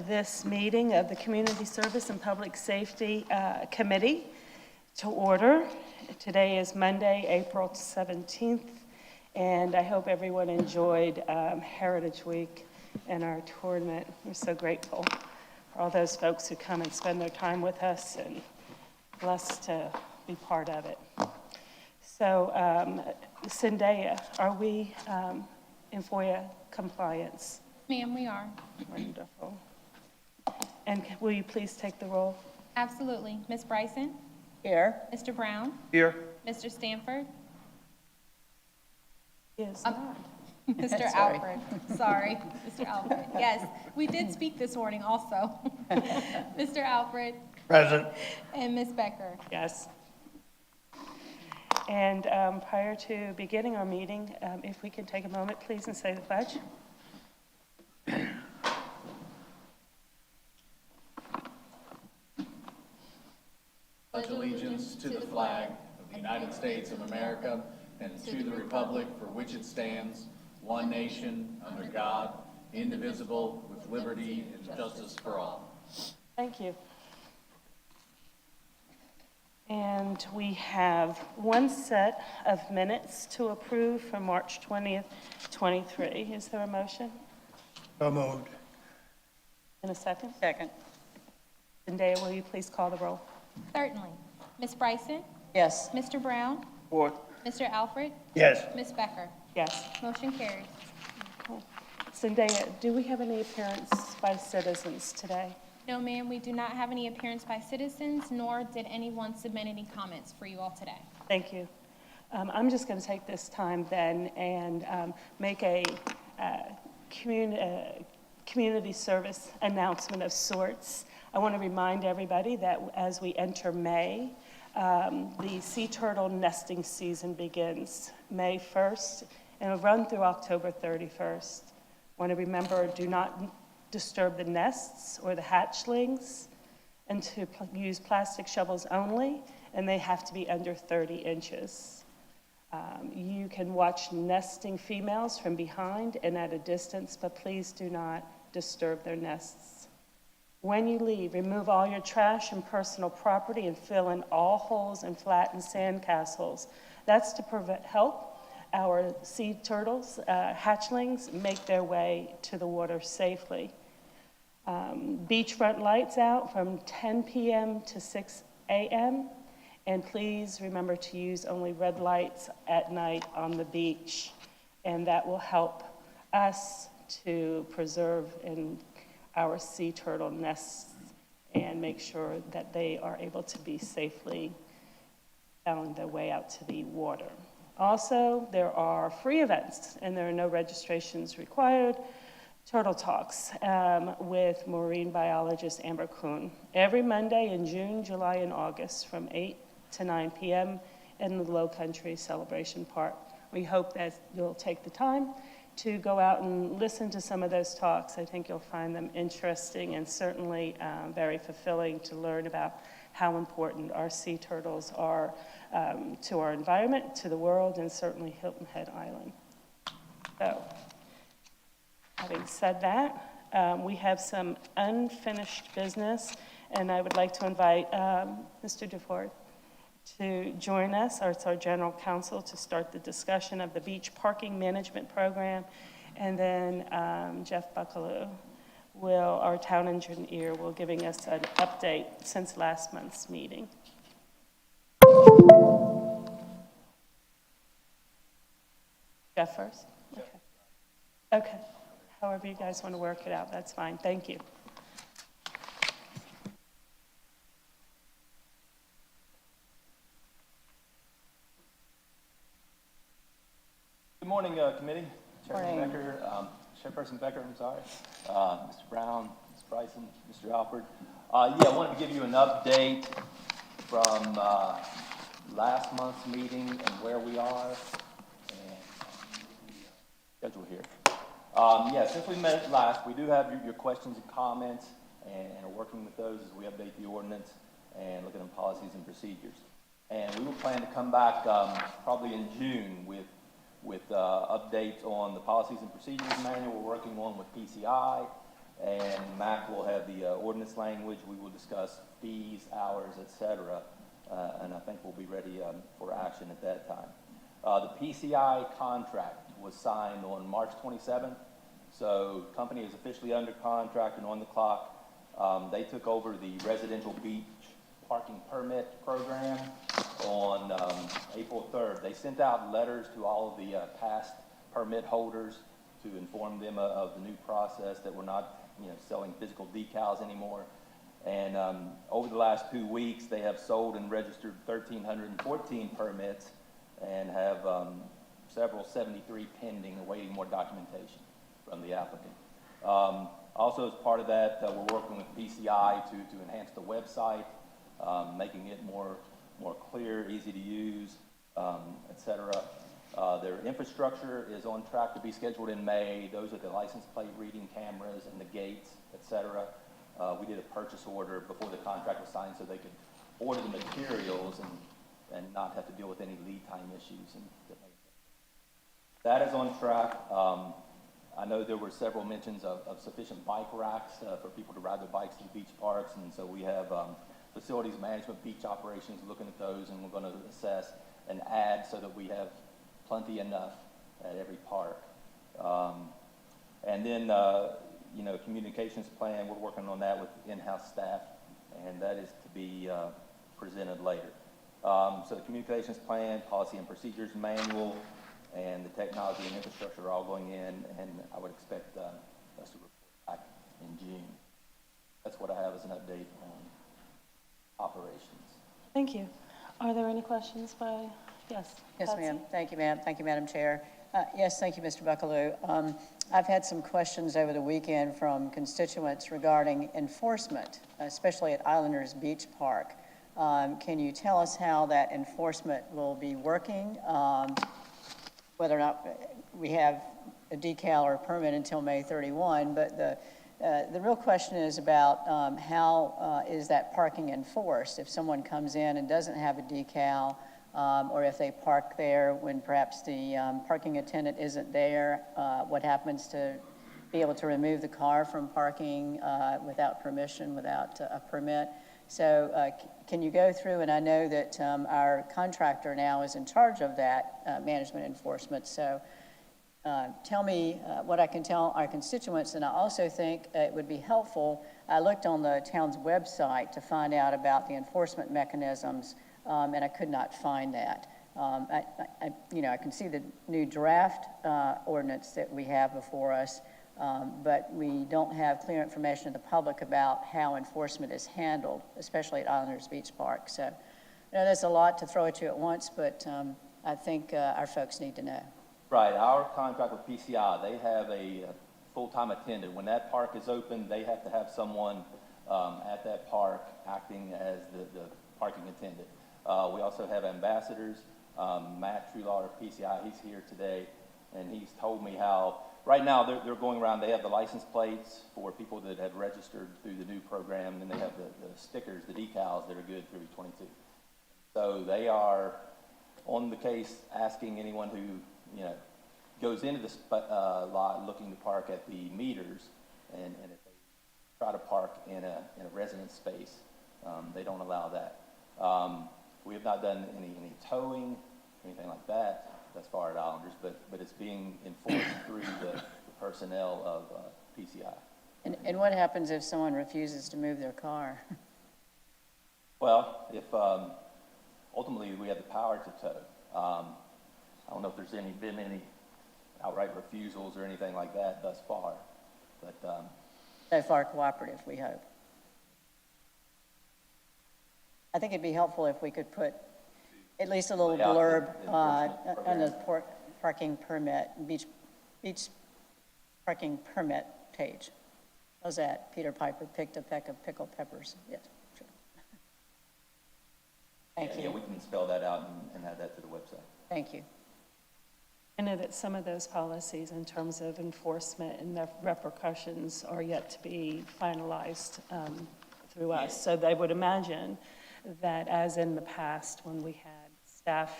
This meeting of the Community Service and Public Safety Committee to order. Today is Monday, April 17th, and I hope everyone enjoyed Heritage Week and our tournament. We're so grateful for all those folks who come and spend their time with us, and blessed to be part of it. So, Zendaya, are we in FOIA compliance? Ma'am, we are. Wonderful. And will you please take the roll? Absolutely. Ms. Bryson? Here. Mr. Brown? Here. Mr. Stanford? Yes. Mr. Alfred. Sorry, Mr. Alfred. Yes, we did speak this morning also. Mr. Alfred? Present. And Ms. Becker? Yes. And prior to beginning our meeting, if we can take a moment, please, and say the pledge. Pledge allegiance to the flag of the United States of America and to the republic for which it stands, one nation, under God, indivisible, with liberty and justice for all. Thank you. And we have one set of minutes to approve for March 20th, 23. Is there a motion? So moved. In a second? Second. Zendaya, will you please call the roll? Certainly. Ms. Bryson? Yes. Mr. Brown? Fourth. Mr. Alfred? Yes. Ms. Becker? Yes. Motion carries. Zendaya, do we have any appearance by citizens today? No, ma'am, we do not have any appearance by citizens, nor did anyone submit any comments for you all today. Thank you. I'm just going to take this time then and make a community service announcement of sorts. I want to remind everybody that as we enter May, the sea turtle nesting season begins May 1st and will run through October 31st. I want to remember, do not disturb the nests or the hatchlings, and to use plastic shovels only, and they have to be under 30 inches. You can watch nesting females from behind and at a distance, but please do not disturb their nests. When you leave, remove all your trash and personal property and fill in all holes and flatten sandcastles. That's to help our sea turtles, hatchlings, make their way to the water safely. Beachfront lights out from 10 p.m. to 6 a.m. And please remember to use only red lights at night on the beach. And that will help us to preserve our sea turtle nests and make sure that they are able to be safely found their way out to the water. Also, there are free events, and there are no registrations required. Turtle Talks with marine biologist Amber Kuhn every Monday in June, July, and August from 8 to 9 p.m. in the Low Country Celebration Park. We hope that you'll take the time to go out and listen to some of those talks. I think you'll find them interesting and certainly very fulfilling to learn about how important our sea turtles are to our environment, to the world, and certainly Hilton Head Island. So, having said that, we have some unfinished business, and I would like to invite Mr. DeFord to join us, as our general counsel, to start the discussion of the beach parking management program. And then Jeff Buckaloo, our town engineer, will giving us an update since last month's meeting. Jeff first? Okay. Okay. However you guys want to work it out, that's fine. Thank you. Good morning, committee. Chairperson Becker, Mr. Brown, Ms. Bryson, Mr. Alfred. I wanted to give you an update from last month's meeting and where we are, and schedule here. Since we met last, we do have your questions and comments, and are working with those as we update the ordinance and look at them policies and procedures. And we will plan to come back probably in June with updates on the policies and procedures manual we're working on with PCI, and Mac will have the ordinance language. We will discuss fees, hours, et cetera, and I think we'll be ready for action at that time. The PCI contract was signed on March 27th, so the company is officially under contract and on the clock. They took over the residential beach parking permit program on April 3rd. They sent out letters to all of the past permit holders to inform them of the new process, that we're not, selling physical decals anymore. And over the last 2 weeks, they have sold and registered 1,314 permits and have several 73 pending, awaiting more documentation from the applicant. Also, as part of that, we're working with PCI to enhance the website, making it more clear, easy to use, et cetera. Their infrastructure is on track to be scheduled in May. Those are the license plate reading cameras and the gates, et cetera. We did a purchase order before the contract was signed so they could order the materials and not have to deal with any lead time issues. And that is on track. I know there were several mentions of sufficient bike racks for people to ride their bikes to the beach parks, and so we have facilities management, beach operations looking at those, and we're going to assess and add so that we have plenty enough at every park. And then, communications plan, we're working on that with in-house staff, and that is to be presented later. So the communications plan, policy and procedures manual, and the technology and infrastructure are all going in, and I would expect us to report back in June. That's what I have as an update on operations. Thank you. Are there any questions by, yes? Yes, Patsy? ma'am. Thank you, ma'am. Thank you, Madam Chair. Yes, thank you, Mr. Buckaloo. I've had some questions over the weekend from constituents regarding enforcement, especially at Islanders Beach Park. Can you tell us how that enforcement will be working? Whether or not we have a decal or a permit until May 31, but the real question is about how is that parking enforced? If someone comes in and doesn't have a decal, or if they park there when perhaps the parking attendant isn't there, what happens to be able to remove the car from parking without permission, without a permit? So can you go through, and I know that our contractor now is in charge of that management enforcement, so tell me what I can tell our constituents, and I also think it would be helpful. I looked on the town's website to find out about the enforcement mechanisms, and I could not find that. I can see the new draft ordinance that we have before us, but we don't have clear information to the public about how enforcement is handled, especially at Islanders Beach Park. So, there's a lot to throw at you at once, but I think our folks need to know. Right, our contract with PCI, they have a full-time attendant. When that park is open, they have to have someone at that park acting as the parking attendant. We also have ambassadors. Matt Trulaw of PCI, he's here today, and he's told me how, right now they're going around, they have the license plates for people that have registered through the new program, and then they have the stickers, the decals that are good through 22. So they are on the case asking anyone who, goes into the lot looking to park at the meters, and if they try to park in a residence space, they don't allow that. We have not done any towing, anything like that thus far at Islanders, but it's being enforced through the personnel of PCI. And what happens if someone refuses to move their car? Well, if ultimately we have the power to tow. I don't know if there's been any outright refusals or anything like that thus far, but So far cooperative, we hope. I think it'd be helpful if we could put at least a little blurb on the parking permit, beach parking permit page. How's that? Peter Piper picked a peck of pickled peppers. Yes, sure. Thank you. Yeah, we can spell that out and add that to the website. Thank you. I know that some of those policies in terms of enforcement and their repercussions are yet to be finalized through us. So they would imagine that, as in the past when we had staff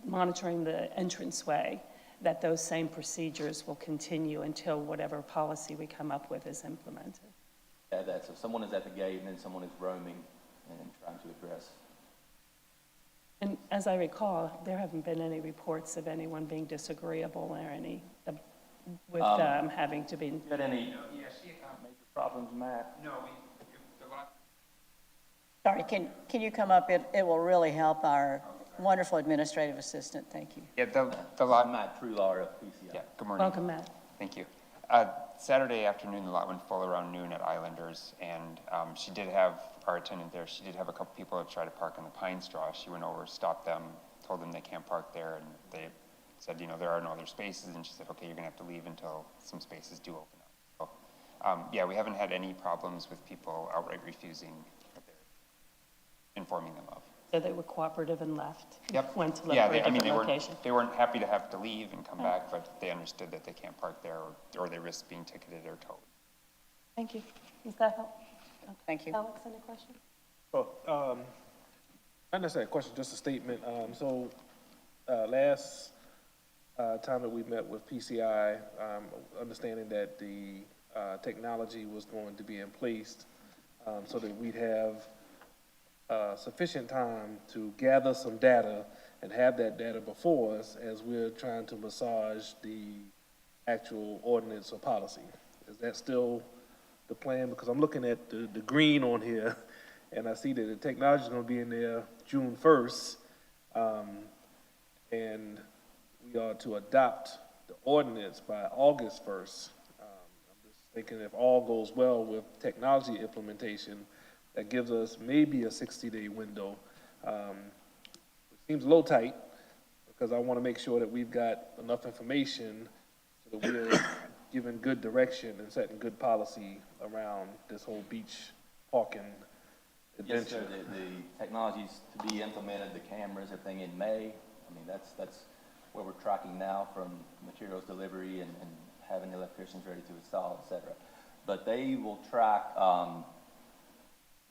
monitoring the entranceway, that those same procedures will continue until whatever policy we come up with is implemented. Yeah, that, so someone is at the gate and then someone is roaming and trying to address. And as I recall, there haven't been any reports of anyone being disagreeable or any, with having to be. You had any major problems, Matt? Sorry, can you come up? It will really help our wonderful administrative assistant. Thank you. Yeah, the lot, Matt Trular of PCI. yeah, good morning. Welcome, Matt. Thank you. Saturday afternoon, the lot went full around noon at Islanders, and she did have, our attendant there, she did have a couple people that tried to park in the pine straw. She went over, stopped them, told them they can't park there, and they said, you know, there are no other spaces, and she said, okay, you're gonna have to leave until some spaces do open up. So, yeah, we haven't had any problems with people outright refusing what they're informing them of. So they were cooperative and left. Yep. Went to look Yeah, for a I mean, different location. they weren't happy to have to leave and come back, but they understood that they can't park there, or they risk being ticketed or towed. Thank you. Does that help? Thank you. Alex, any questions? Well, not necessarily a question, just a statement. Last time that we met with PCI, understanding that the technology was going to be in place so that we'd have sufficient time to gather some data and have that data before us as we're trying to massage the actual ordinance or policy. Is that still the plan? Because I'm looking at the green on here, and I see that the technology is going to be in there June 1st, and we are to adopt the ordinance by August 1st. I'm just thinking if all goes well with technology implementation, that gives us maybe a 60-day window. It seems a little tight, because I want to make sure that we've got enough information so that we're giving good direction and setting good policy around this whole beach parking Yes, sir, adventure. the technologies to be implemented, the cameras, everything in May. I mean, that's where we're tracking now from materials delivery and having the electricians ready to install, et cetera. But they will track,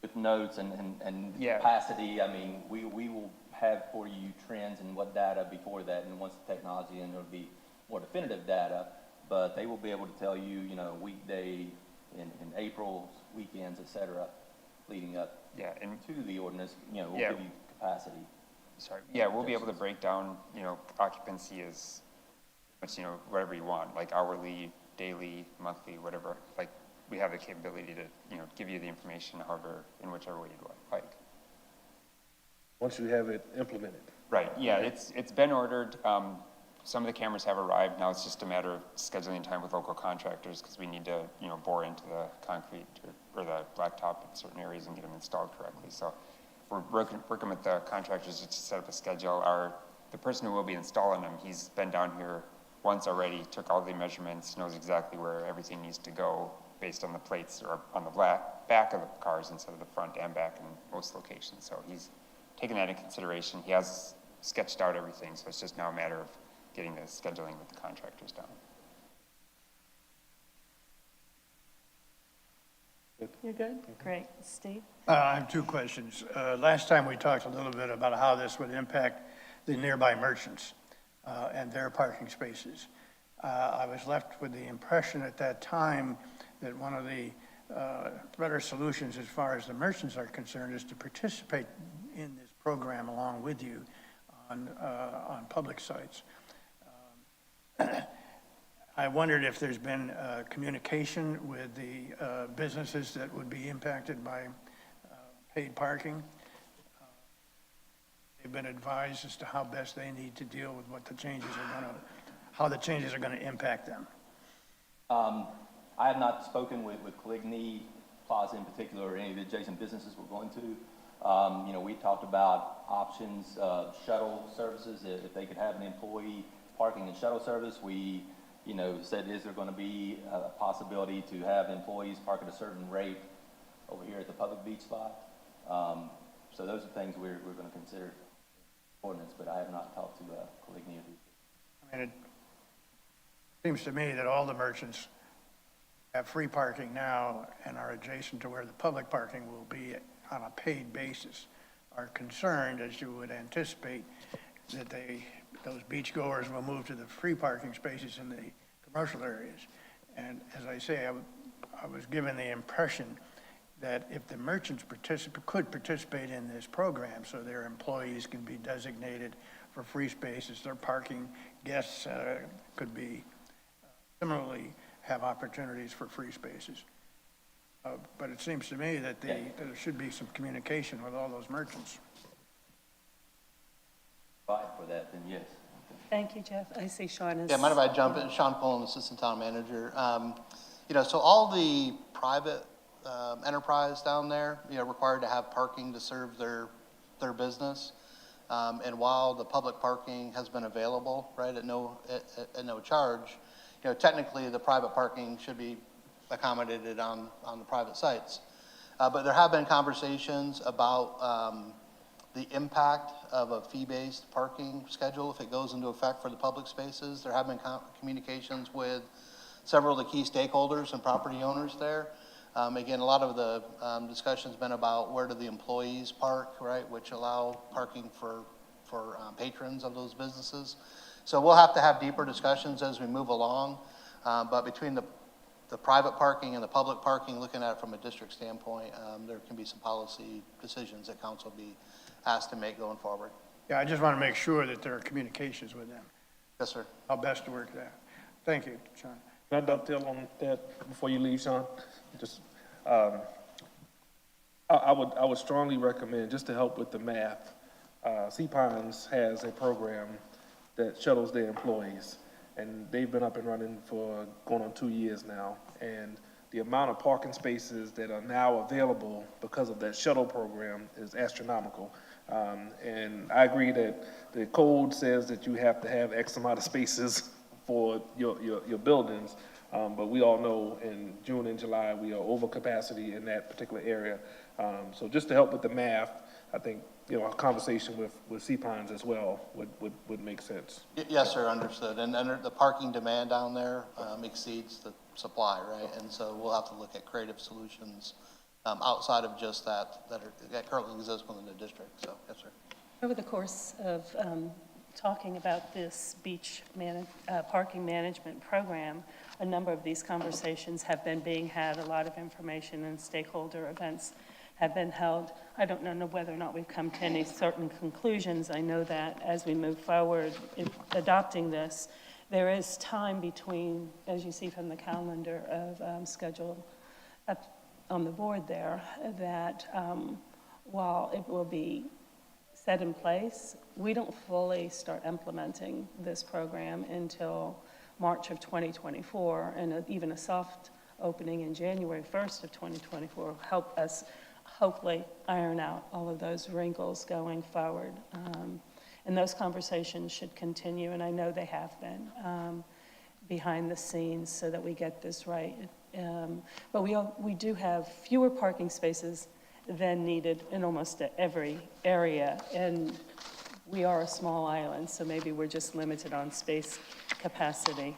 with notes and Yeah. capacity. I mean, we will have for you trends and what data before that, and once the technology, and it'll be more definitive data, but they will be able to tell you, you know, weekday in April, weekends, et cetera, leading up Yeah, and to the ordinance, you know, we'll Yeah. give you capacity. sorry, yeah, we'll be able to break down, you know, occupancy is, much, you know, whatever you want, like hourly, daily, monthly, whatever. Like, we have the capability to, you know, give you the information however, in whichever way you'd like. Once you have it implemented. Right, yeah, it's been ordered. Some of the cameras have arrived. Now it's just a matter of scheduling time with local contractors because we need to, you know, bore into the concrete or the blacktop in certain areas and get them installed correctly. So we're working with the contractors to set up a schedule. The person who will be installing them, he's been down here once already, took all the measurements, knows exactly where everything needs to go based on the plates or on the back of the cars instead of the front and back in most locations. So he's taken that into consideration. He has sketched out everything, so it's just now a matter of getting the scheduling with the contractors done. You're good? Great. Steve? I have two questions. Last time we talked a little bit about how this would impact the nearby merchants and their parking spaces. I was left with the impression at that time that one of the better solutions as far as the merchants are concerned is to participate in this program along with you on public sites. I wondered if there's been communication with the businesses that would be impacted by paid parking. They've been advised as to how best they need to deal with what the changes are going to, how the changes are going to impact them. I have not spoken with Caligny Plaza in particular, or any of the adjacent businesses we're going to. You know, we talked about options, shuttle services, if they could have an employee parking and shuttle service. We, you know, said, is there going to be a possibility to have employees park at a certain rate over here at the public beach spot? So those are things we're going to consider ordinance, but I have not talked to Caligny. I mean, it seems to me that all the merchants have free parking now and are adjacent to where the public parking will be on a paid basis, are concerned, as you would anticipate, that they those beachgoers will move to the free parking spaces in the commercial areas. And as I say, I was given the impression that if the merchants could participate in this program, so their employees can be designated for free spaces, their parking guests could be similarly have opportunities for free spaces. But it seems to me that there should be some communication with all those merchants. Fight for that, then yes. Thank you, Jeff. I see Sean is. Yeah, mind if I jump in? Sean Pullen, Assistant Town Manager. You know, so all the private enterprise down there, you know, required to have parking to serve their business. And while the public parking has been available, right, at no charge, you know, technically the private parking should be accommodated on the private sites. But there have been conversations about the impact of a fee-based parking schedule if it goes into effect for the public spaces. There have been communications with several of the key stakeholders and property owners there. Again, a lot of the discussion's been about where do the employees park, right, which allow parking for patrons of those businesses. So we'll have to have deeper discussions as we move along. But between the private parking and the public parking, looking at it from a district standpoint, there can be some policy decisions that council will be asked to make going forward. Yeah, I just want to make sure that there are communications with them. Yes, sir. How best to work that. Thank you, Sean. Can I dovetail on that before you leave, Sean? Just, I would strongly recommend, just to help with the math, Sea-Pines has a program that shuttles their employees, and they've been up and running for going on 2 years now. And the amount of parking spaces that are now available because of that shuttle program is astronomical. And I agree that the code says that you have to have X amount of spaces for your buildings. But we all know in June and July, we are over capacity in that particular area. So just to help with the math, I think, you know, a conversation with Sea-Pines as well would make sense. Yes, sir, understood. And the parking demand down there exceeds the supply, right? And so we'll have to look at creative solutions outside of just that currently exists within the district. So, yes, sir. Over the course of talking about this beach parking management program, a number of these conversations have been being had. A lot of information and stakeholder events have been held. I don't know whether or not we've come to any certain conclusions. I know that as we move forward in adopting this, there is time between, as you see from the calendar of schedule up on the board there, that while it will be set in place, we don't fully start implementing this program until March of 2024, and even a soft opening in January 1st of 2024 will help us hopefully iron out all of those wrinkles going forward. And those conversations should continue, and I know they have been behind the scenes so that we get this right. But we do have fewer parking spaces than needed in almost every area, and we are a small island, so maybe we're just limited on space capacity,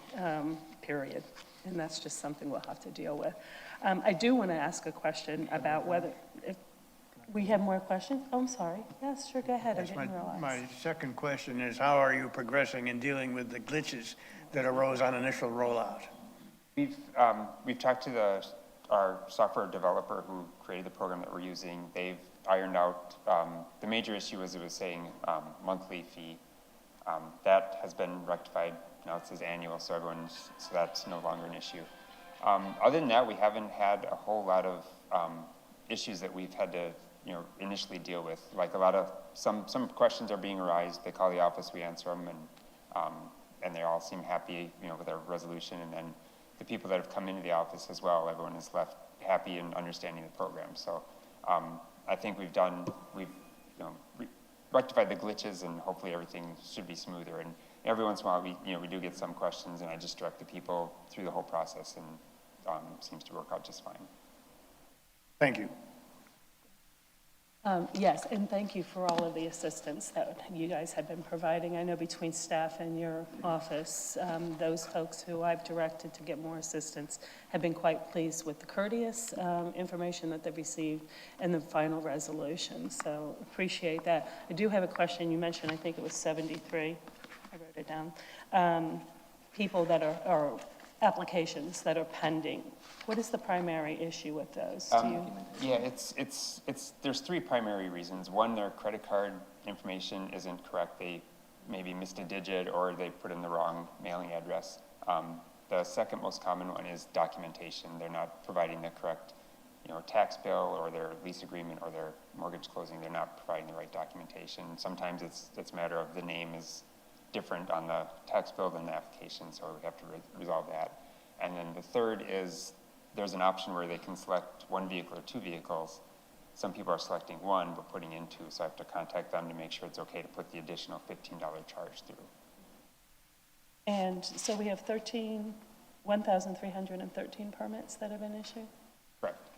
period. And that's just something we'll have to deal with. I do want to ask a question about whether, if we have more questions? Oh, I'm sorry. Yes, sure, go ahead. I didn't realize. My second question is, how are you progressing in dealing with the glitches that arose on initial rollout? We've talked to our software developer who created the program that we're using. They've ironed out, the major issue was it was saying monthly fee. That has been rectified. Now it says annual, so that's no longer an issue. Other than that, we haven't had a whole lot of issues that we've had to, initially deal with. Like some questions are being arised. They call the office, we answer them, and they all seem happy, with our resolution. And then the people that have come into the office as well, everyone is left happy and understanding the program. So I think we've rectified the glitches, and hopefully everything should be smoother. And every once in a while, we do get some questions, and I just direct the people through the whole process, and seems to work out just fine. Thank you. Yes, and thank you for all of the assistance that you guys have been providing. I know between staff and your office, those folks who I've directed to get more assistance have been quite pleased with the courteous information that they've received and the final resolution. So appreciate that. I do have a question. You mentioned, I think it was 73 wrote it down, people that are, or applications that are pending. What is the primary issue with those? Do you? Yeah, there's three primary reasons. One, their credit card information isn't correct. They maybe missed a digit or they put in the wrong mailing address. The second most common one is documentation. They're not providing the correct, tax bill or their lease agreement or their mortgage closing. They're not providing the right documentation. Sometimes it's a matter of the name is different on the tax bill than the application, so we have to resolve that. And then the third is there's an option where they can select one vehicle or two vehicles. Some people are selecting one but putting in two, so I have to contact them to make sure it's okay to put the additional $15 charge through. And so we have 1,313 permits that have been issued? Correct.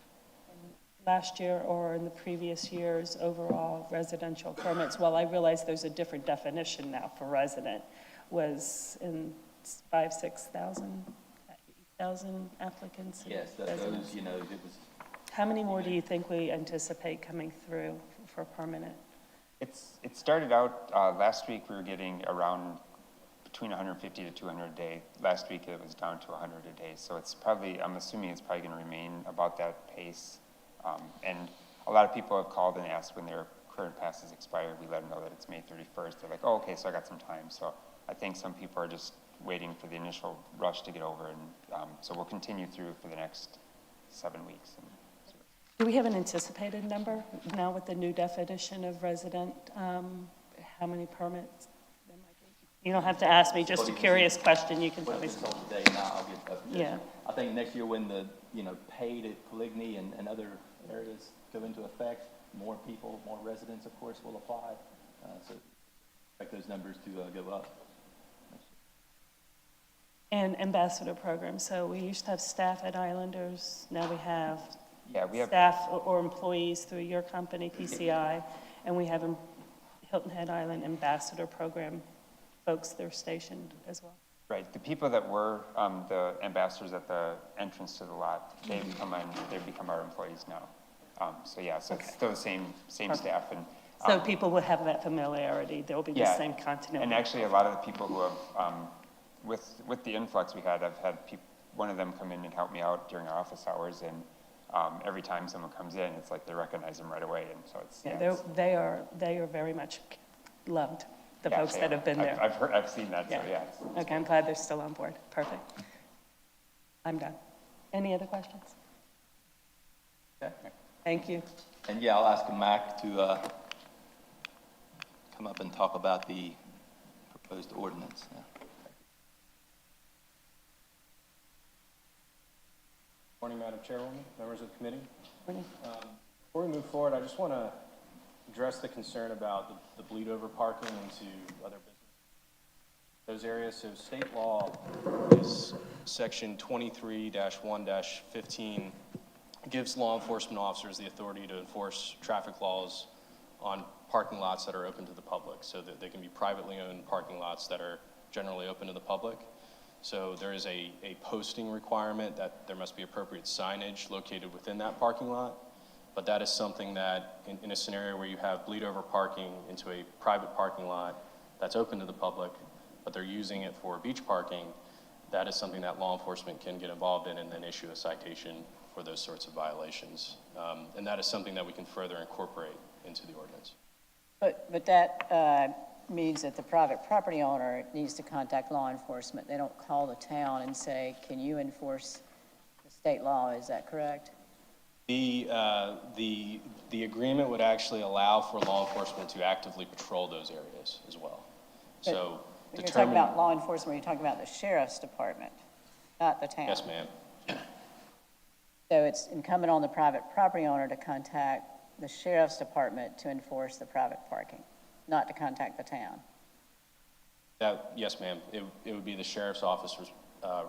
Last year or in the previous years, overall residential permits, well, I realize there's a different definition now for resident, was in 6,000 applicants? Yes, residents. those, it was. How many more do you think we anticipate coming through for permanent? It started out, last week we were getting around between 150 to 200 a day. Last week it was down to 100 a day. So it's probably, I'm assuming it's probably going to remain about that pace. And a lot of people have called and asked when their current passes expire. We let them know that it's May 31st. They're like, oh, okay, so I got some time. So I think some people are just waiting for the initial rush to get over. And so we'll continue through for the next 7 weeks. Do we have an anticipated number now with the new definition of resident? How many permits there might be? You don't have to ask me, just a curious question. You can tell me. Today, now I'll get a position. Yeah. I think next year when the, paid at Poligny and other areas go into effect, more people, more residents, of course, will apply. So expect those numbers to go up. And ambassador program. So we used to have staff at Islanders. Now we have we have staff or employees through your company, PCI, and we have Hilton Head Island ambassador program folks that are stationed as well. Right. The people that were the ambassadors at the entrance to the lot, they've become our employees now. So it's still the same staff. And So people will have that familiarity. There will be the same continuity. And actually, a lot of the people who have, with the influx we had, I've had one of them come in and help me out during our office hours, and every time someone comes in, it's like they recognize them right away, and so it's they are very much loved. The folks that have been there. I've seen that. Yeah. So yeah. Okay, I'm glad they're still on board. Perfect. I'm done. Any other questions? Okay. Thank you. And I'll ask Mac to come up and talk about the proposed ordinance. Yeah. Morning, Madam Chairwoman, members of the committee. Morning. Before we move forward, I just want to address the concern about the bleed over parking into other businesses. Those areas, so state law is section 23-1-15 gives law enforcement officers the authority to enforce traffic laws on parking lots that are open to the public, so that they can be privately owned parking lots that are generally open to the public. So there is a posting requirement that there must be appropriate signage located within that parking lot. But that is something that, in a scenario where you have bleed over parking into a private parking lot that's open to the public, but they're using it for beach parking, that is something that law enforcement can get involved in and then issue a citation for those sorts of violations. And that is something that we can further incorporate into the ordinance. But that means that the private property owner needs to contact law enforcement. They don't call the town and say, can you enforce the state law? Is that correct? The agreement would actually allow for law enforcement to actively patrol those areas as well. So when you're talking about law enforcement, you're talking about the sheriff's department, not the town. Yes, ma'am. So it's incumbent on the private property owner to contact the sheriff's department to enforce the private parking, not to contact the town. Yes, ma'am. It would be the sheriff's officer's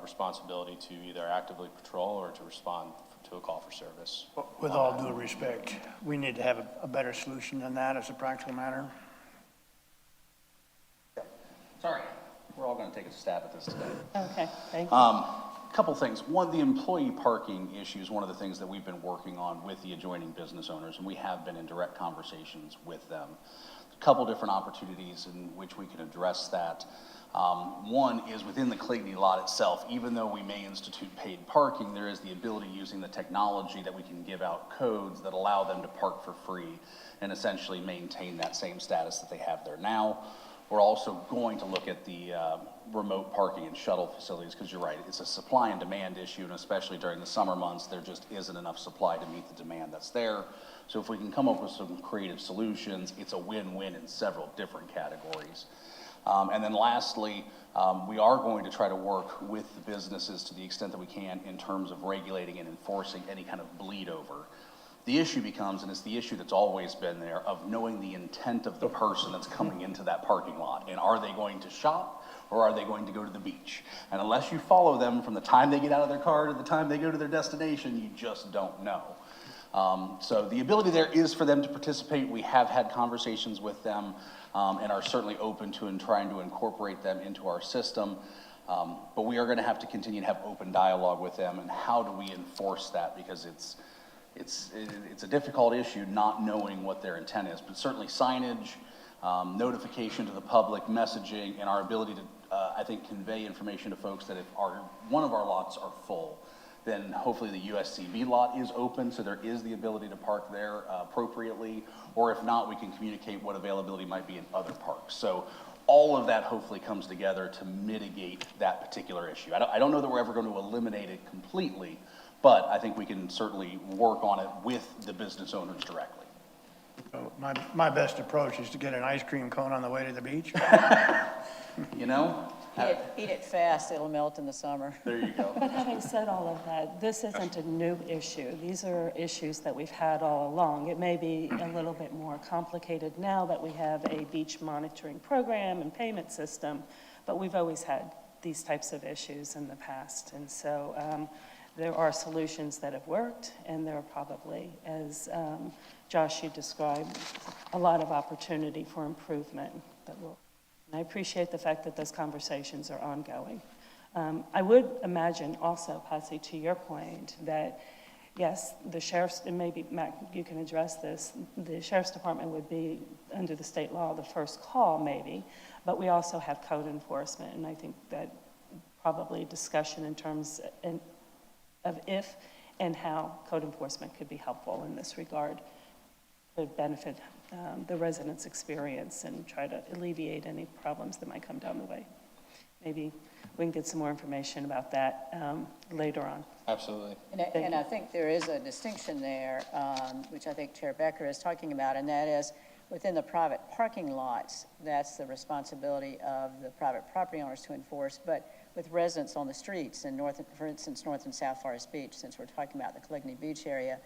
responsibility to either actively patrol or to respond to a call for service. With all due respect, we need to have a better solution than that as a practical matter. Sorry, we're all going to take a stab at this today. Okay, thank you. Couple things. One, the employee parking issue is one of the things that we've been working on with the adjoining business owners, and we have been in direct conversations with them. A couple different opportunities in which we can address that. One is within the Cligney lot itself, even though we may institute paid parking, there is the ability using the technology that we can give out codes that allow them to park for free and essentially maintain that same status that they have there now. We're also going to look at the remote parking and shuttle facilities, because you're right, it's a supply and demand issue, and especially during the summer months, there just isn't enough supply to meet the demand that's there. So if we can come up with some creative solutions, it's a win-win in several different categories. And then lastly, we are going to try to work with the businesses to the extent that we can in terms of regulating and enforcing any kind of bleed over. The issue becomes, and it's the issue that's always been there, of knowing the intent of the person that's coming into that parking lot. And are they going to shop, or are they going to go to the beach? And unless you follow them from the time they get out of their car to the time they go to their destination, you just don't know. So the ability there is for them to participate. We have had conversations with them and are certainly open to and trying to incorporate them into our system. But we are going to have to continue to have open dialogue with them, and how do we enforce that, because it's a difficult issue not knowing what their intent is. But certainly signage, notification to the public, messaging, and our ability to, I think, convey information to folks that if one of our lots are full, then hopefully the USCB lot is open, so there is the ability to park there appropriately, or if not, we can communicate what availability might be in other parks. So all of that hopefully comes together to mitigate that particular issue. I don't know that we're ever going to eliminate it completely, but I think we can certainly work on it with the business owners directly. So my best approach is to get an ice cream cone on the way to the beach. You know? Eat it fast, it'll melt in the summer. There you go. But having said all of that, this isn't a new issue. These are issues that we've had all along. It may be a little bit more complicated now that we have a beach monitoring program and payment system, but we've always had these types of issues in the past. And so there are solutions that have worked, and there are probably, as Josh, you described, a lot of opportunity for improvement that will. And I appreciate the fact that those conversations are ongoing. I would imagine also, Patsy, to your point, that yes, the sheriff's, and maybe Mac, you can address this, the sheriff's department would be, under the state law, the first call maybe, but we also have code enforcement, and I think that probably discussion in terms of if and how code enforcement could be helpful in this regard could benefit the residents' experience and try to alleviate any problems that might come down the way. Maybe we can get some more information about that later on. Absolutely. And I think there is a distinction there, which I think Chair Becker is talking about, and that is within the private parking lots, that's the responsibility of the private property owners to enforce, but with residents on the streets in for instance, North and South Forest Beach, since we're talking about the Cligney Beach area,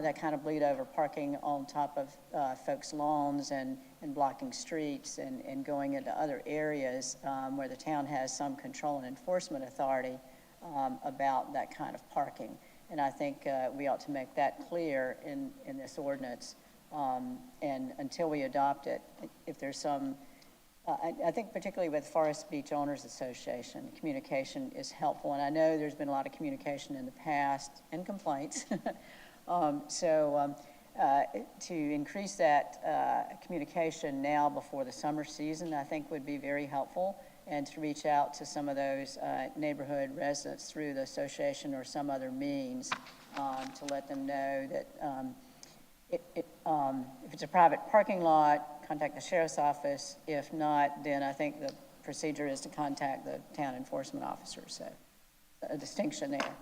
that kind of bleed over parking on top of folks' lawns and blocking streets and going into other areas where the town has some control and enforcement authority about that kind of parking. And I think we ought to make that clear in this ordinance. And until we adopt it, if there's some, I think particularly with Forest Beach Owners Association, communication is helpful. And I know there's been a lot of communication in the past and complaints. To increase that communication now before the summer season, I think would be very helpful, and to reach out to some of those neighborhood residents through the association or some other means to let them know that if it's a private parking lot, contact the sheriff's office. If not, then I think the procedure is to contact the town enforcement officer. So a distinction there.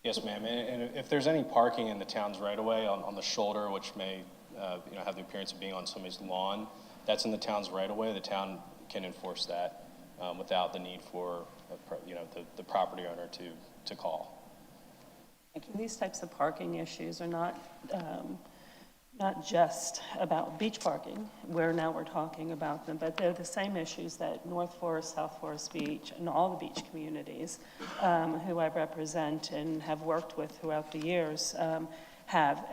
Yes, ma'am. And if there's any parking in the town's right-of-way on the shoulder, which may have the appearance of being on somebody's lawn, that's in the town's right-of-way. The town can enforce that without the need for the property owner to call. These types of parking issues are not just about beach parking, where now we're talking about them, but they're the same issues that North Forest, South Forest Beach, and all the beach communities who I represent and have worked with throughout the years have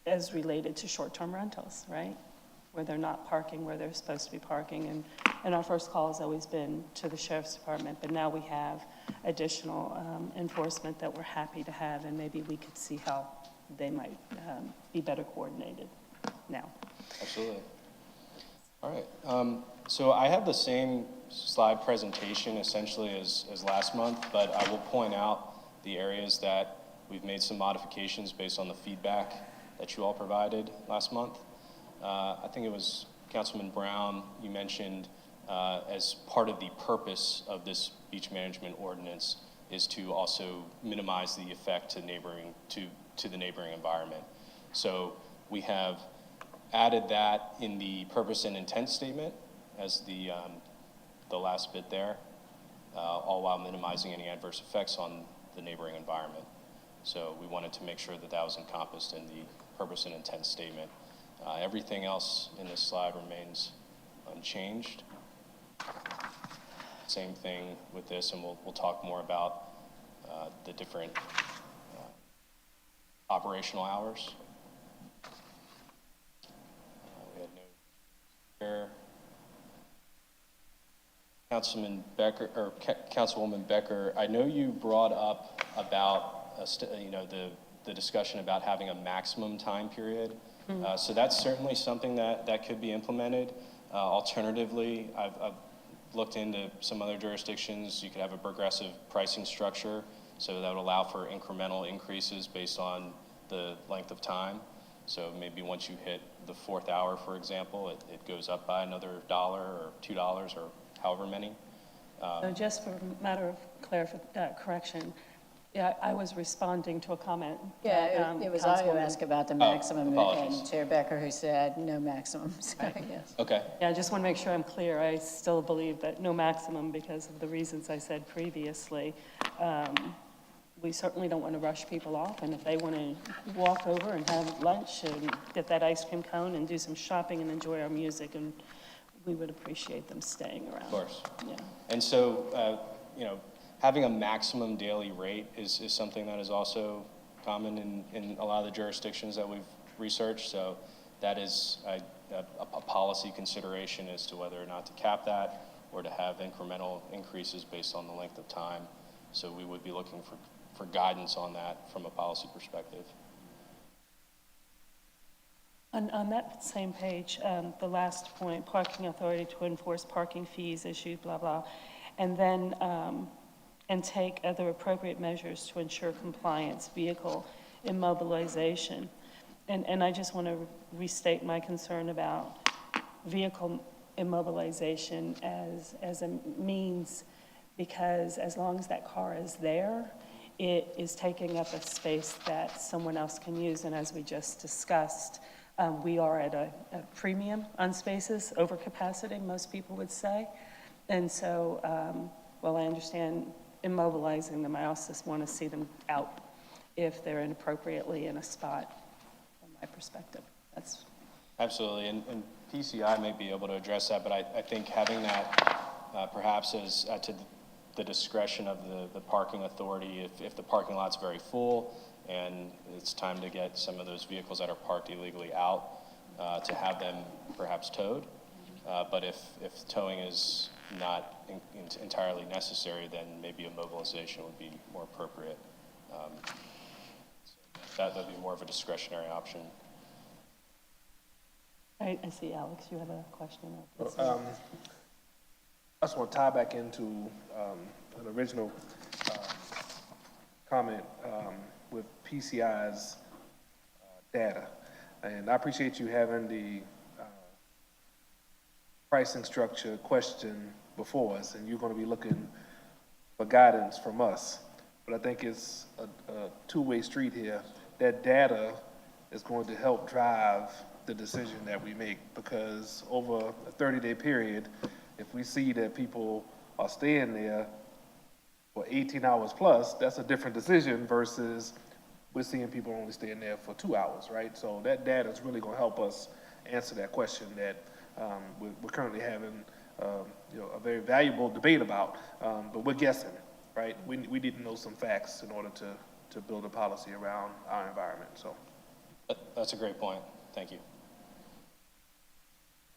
as related to short-term rentals, right? Where they're not parking where they're supposed to be parking. And our first call has always been to the Sheriff's Department, but now we have additional enforcement that we're happy to have, and maybe we could see how they might be better coordinated now. Absolutely. All right. So I have the same slide presentation essentially as last month, but I will point out the areas that we've made some modifications based on the feedback that you all provided last month. I think it was Councilman Brown, you mentioned as part of the purpose of this beach management ordinance is to also minimize the effect to the neighboring environment. So we have added that in the purpose and intent statement as the last bit there, all while minimizing any adverse effects on the neighboring environment. So we wanted to make sure that that was encompassed in the purpose and intent statement. Everything else in this slide remains unchanged. Same thing with this, and we'll talk more about the different operational hours. We had no here. Councilwoman Becker, I know you brought up about the discussion about having a maximum time period. So that's certainly something that could be implemented. Alternatively, I've looked into some other jurisdictions. You could have a progressive pricing structure, so that would allow for incremental increases based on the length of time. So maybe once you hit the 4th hour, for example, it goes up by another $1 or $2 or however many. So just for a matter of correction, yeah, I was responding to a comment. Yeah, it was I who asked about the maximum, apologies. and Chair Becker who said no maximum, so yes. Okay. Yeah, I just want to make sure I'm clear. I still believe that no maximum because of the reasons I said previously. We certainly don't want to rush people off, and if they want to walk over and have lunch and get that ice cream cone and do some shopping and enjoy our music, and we would appreciate them staying around. Of course. Yeah. And so, having a maximum daily rate is something that is also common in a lot of the jurisdictions that we've researched. So that is a policy consideration as to whether or not to cap that or to have incremental increases based on the length of time. So we would be looking for guidance on that from a policy perspective. On that same page, the last point, parking authority to enforce parking fees issued, blah, blah, and then, and take other appropriate measures to ensure compliance, vehicle immobilization. And I just want to restate my concern about vehicle immobilization as a means, because as long as that car is there, it is taking up a space that someone else can use. And as we just discussed, we are at a premium on spaces, overcapacity, most people would say. And so, while I understand immobilizing them, I also want to see them out if they're inappropriately in a spot, from my perspective. That's Absolutely, and PCI may be able to address that, but I think having that perhaps as to the discretion of the parking authority, if the parking lot's very full and it's time to get some of those vehicles that are parked illegally out, to have them perhaps towed. But if towing is not entirely necessary, then maybe a mobilization would be more appropriate. So that would be more of a discretionary option. I see, Alex, you have a question? I just want to tie back into an original comment with PCI's data. And I appreciate you having the pricing structure question before us, and you're going to be looking for guidance from us. But I think it's a two-way street here. That data is going to help drive the decision that we make, because over a 30-day period, if we see that people are staying there for 18 hours plus, that's a different decision versus we're seeing people only staying there for 2 hours, right? So that data is really going to help us answer that question that we're currently having a very valuable debate about, but we're guessing, right? We need to know some facts in order to build a policy around our environment. So That's a great point. Thank you.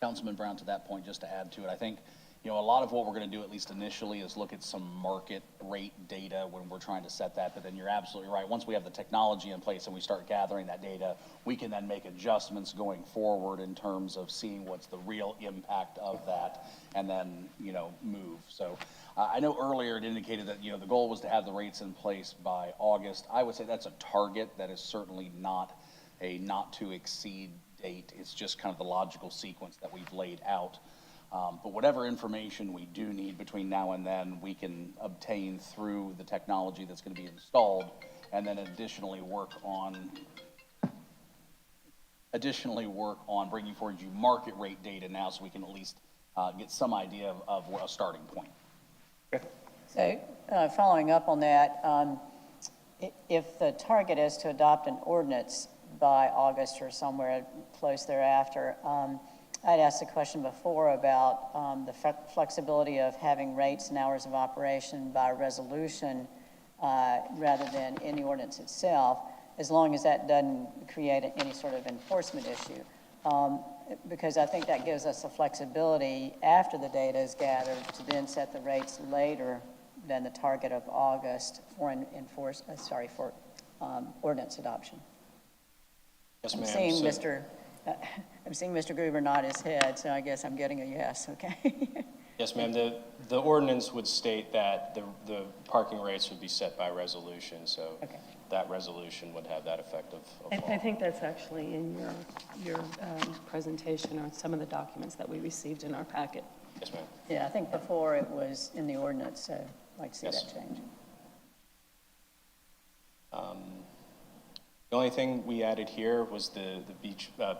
Councilman Brown, to that point, just to add to it, I think You know, a lot of what we're going to do, at least initially, is look at some market rate data when we're trying to set that. But then you're absolutely right. Once we have the technology in place and we start gathering that data, we can then make adjustments going forward in terms of seeing what's the real impact of that and then, you know, move. So I know earlier it indicated that, you know, the goal was to have the rates in place by August. I would say that's a target. That is certainly not a not to exceed date. It's just kind of the logical sequence that we've laid out. But whatever information we do need between now and then, we can obtain through the technology that's going to be installed, and then additionally work on bringing forward you market rate data now, so we can at least get some idea of a starting point. So, following up on that, if the target is to adopt an ordinance by August or somewhere close thereafter, I'd asked a question before about the flexibility of having rates and hours of operation by resolution rather than in the ordinance itself, as long as that doesn't create any sort of enforcement issue. Because I think that gives us the flexibility after the data is gathered to then set the rates later than the target of August for ordinance adoption. Yes, I'm ma'am. seeing I'm seeing Mr. Gruber nod his head, so I guess I'm getting a yes, okay? Yes, ma'am. The ordinance would state that the parking rates would be set by resolution, so Okay. that resolution would have that effect of I law. think that's actually in your presentation or some of the documents that we received in our packet. Yes, ma'am. Yeah, I think before it was in the ordinance, so I'd like to see Yes. that change. The only thing we added here was the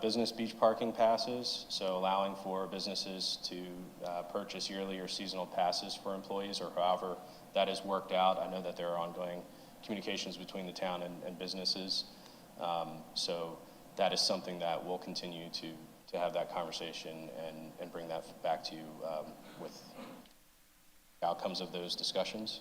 business beach parking passes, so allowing for businesses to purchase yearly or seasonal passes for employees, or however that is worked out. I know that there are ongoing communications between the town and businesses, so that is something that we'll continue to have that conversation and bring that back to you with outcomes of those discussions.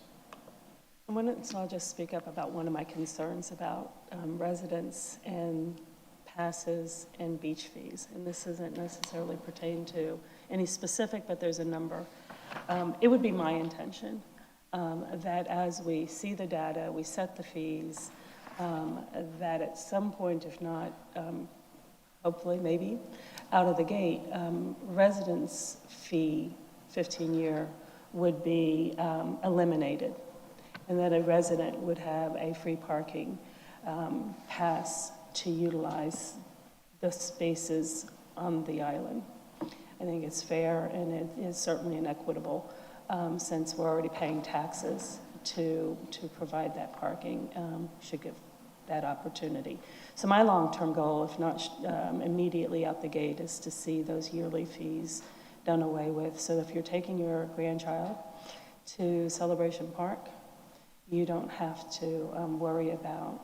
So I'll just speak up about one of my concerns about residents and passes and beach fees. And this isn't necessarily pertain to any specific, but there's a number. It would be my intention that as we see the data, we set the fees, that at some point, if not, hopefully, maybe, out of the gate, residents' fee, 15-year, would be eliminated, and that a resident would have a free parking pass to utilize the spaces on the island. I think it's fair, and it is certainly inequitable, since we're already paying taxes to provide that parking, should give that opportunity. So my long-term goal, if not immediately out the gate, is to see those yearly fees done away with. So if you're taking your grandchild to Celebration Park, you don't have to worry about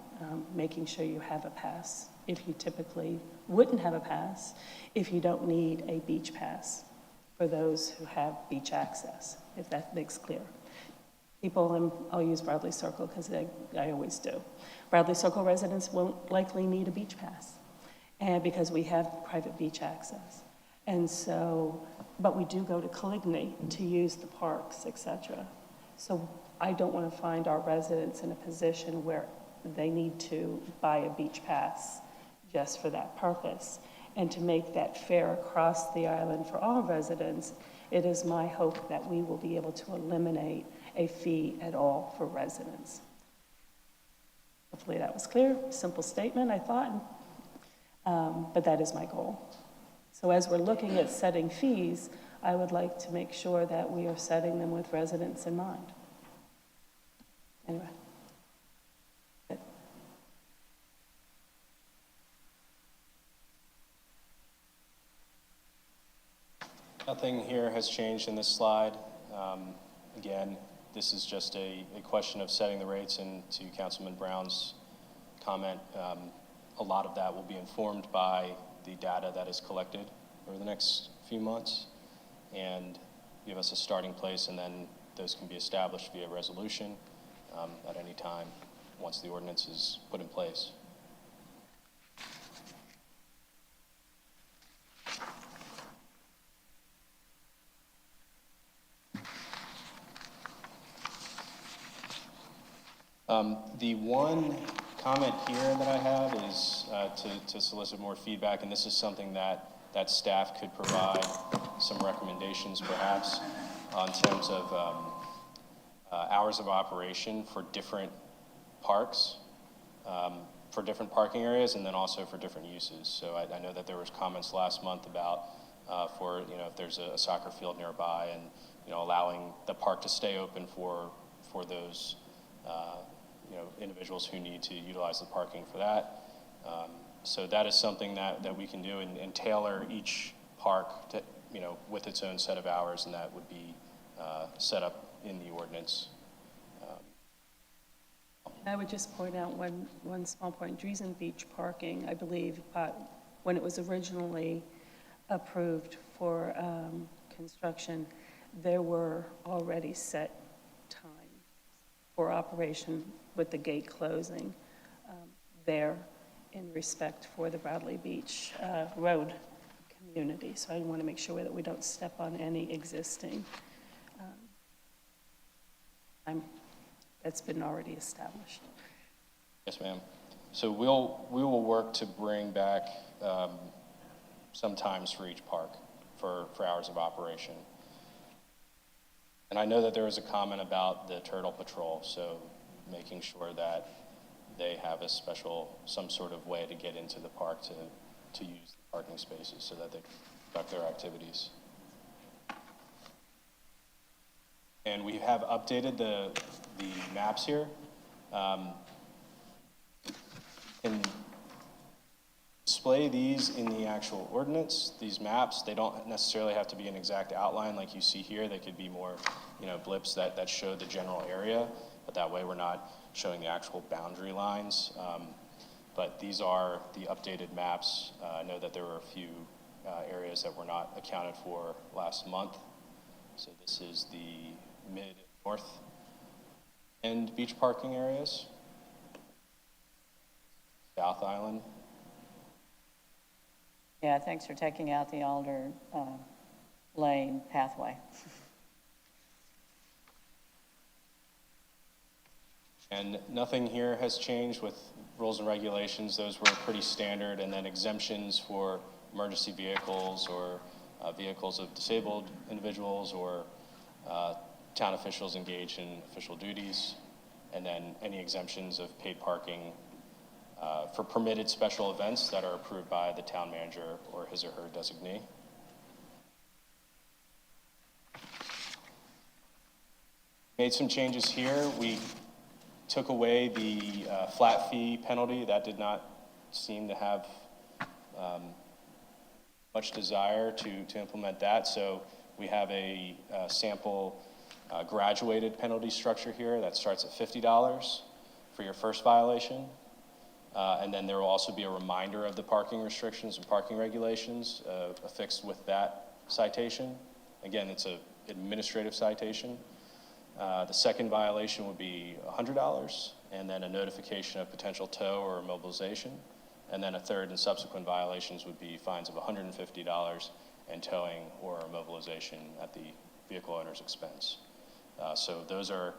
making sure you have a pass, if you typically wouldn't have a pass if you don't need a beach pass for those who have beach access, if that makes clear. People, and I'll use Bradley Circle because I always do. Bradley Circle residents won't likely need a beach pass, and because we have private beach access. And so, but we do go to Coligny to use the parks, et cetera. So I don't want to find our residents in a position where they need to buy a beach pass just for that purpose. And to make that fair across the island for all residents, it is my hope that we will be able to eliminate a fee at all for residents. Hopefully that was clear, simple statement, I thought, but that is my goal. So as we're looking at setting fees, I would like to make sure that we are setting them with residents in mind. Anyway. Good. Nothing here has changed in this slide. Again, this is just a question of setting the rates, and to Councilman Brown's comment, a lot of that will be informed by the data that is collected over the next few months and give us a starting place, and then those can be established via resolution at any time once the ordinance is put in place. The one comment here that I have is to solicit more feedback, and this is something that staff could provide some recommendations perhaps in terms of hours of operation for different parks, for different parking areas, and then also for different uses. So I know that there was comments last month about for, if there's a soccer field nearby and, allowing the park to stay open for those, individuals who need to utilize the parking for that. So that is something that we can do and tailor each park to, with its own set of hours, and that would be set up in the ordinance. I would just point out one small point. Dreesen Beach parking, I believe, when it was originally approved for construction, there were already set times for operation with the gate closing there in respect for the Bradley Beach Road community. So I want to make sure that we don't step on any existing time that's been already established. Yes, ma'am. So we will work to bring back some times for each park for hours of operation. And I know that there was a comment about the turtle patrol, so making sure that they have some sort of way to get into the park to use the parking spaces so that they can conduct their activities. And we have updated the maps here. And display these in the actual ordinance, these maps. They don't necessarily have to be an exact outline like you see here. They could be more, blips that show the general area, but that way we're not showing the actual boundary lines. But these are the updated maps. I know that there were a few areas that were not accounted for last month. So this is the mid-north end beach parking areas. South Island. Yeah, thanks for taking out the Alder Lane pathway. And nothing here has changed with rules and regulations. Those were pretty standard. And then exemptions for emergency vehicles or vehicles of disabled individuals or town officials engaged in official duties. And then any exemptions of paid parking for permitted special events that are approved by the town manager or his or her designee. Made some changes here. We took away the flat fee penalty. That did not seem to have much desire to implement that. So we have a sample graduated penalty structure here that starts at $50 for your first violation. And then there will also be a reminder of the parking restrictions and parking regulations affixed with that citation. Again, it's an administrative citation. The second violation would be $100, and then a notification of potential tow or immobilization. And then a third and subsequent violations would be fines of $150 and towing or immobilization at the vehicle owner's expense. So those are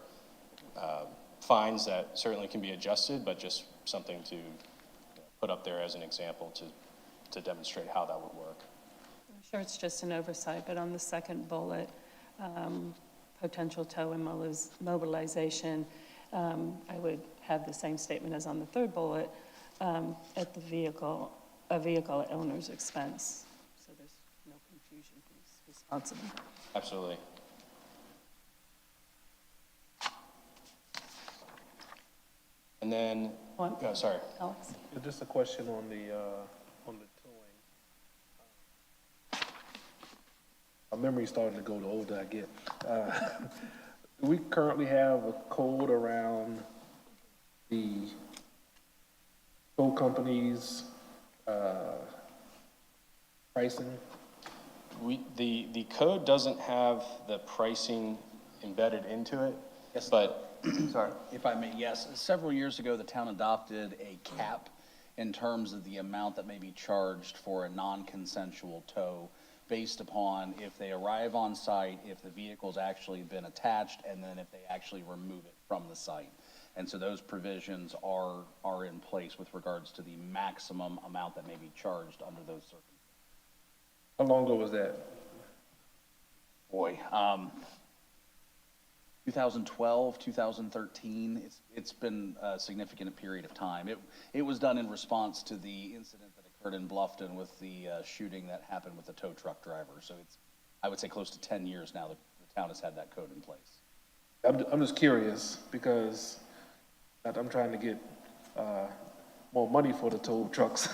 fines that certainly can be adjusted, but just something to put up there as an example to demonstrate how that would work. I'm sure it's just an oversight, but on the second bullet, potential tow and mobilization, I would have the same statement as on the third bullet, at the vehicle owner's expense. So there's no confusion who's responsible. Absolutely. And then, sorry. Alex? Just a question on the towing. My memory's starting to go the older I get. Do we currently have a code around the tow companies' pricing? The code doesn't have the pricing embedded into it, Yes. but Sorry, if I may, yes. Several years ago, the town adopted a cap in terms of the amount that may be charged for a non-consensual tow based upon if they arrive on site, if the vehicle's actually been attached, and then if they actually remove it from the site. And so those provisions are in place with regards to the maximum amount that may be charged under those circumstances. How long ago was that? Boy, 2012, 2013, it's been a significant period of time. It was done in response to the incident that occurred in Bluffton with the shooting that happened with the tow truck driver. So it's, I would say, close to 10 years now that the town has had that code in place. I'm just curious because I'm trying to get more money for the tow trucks,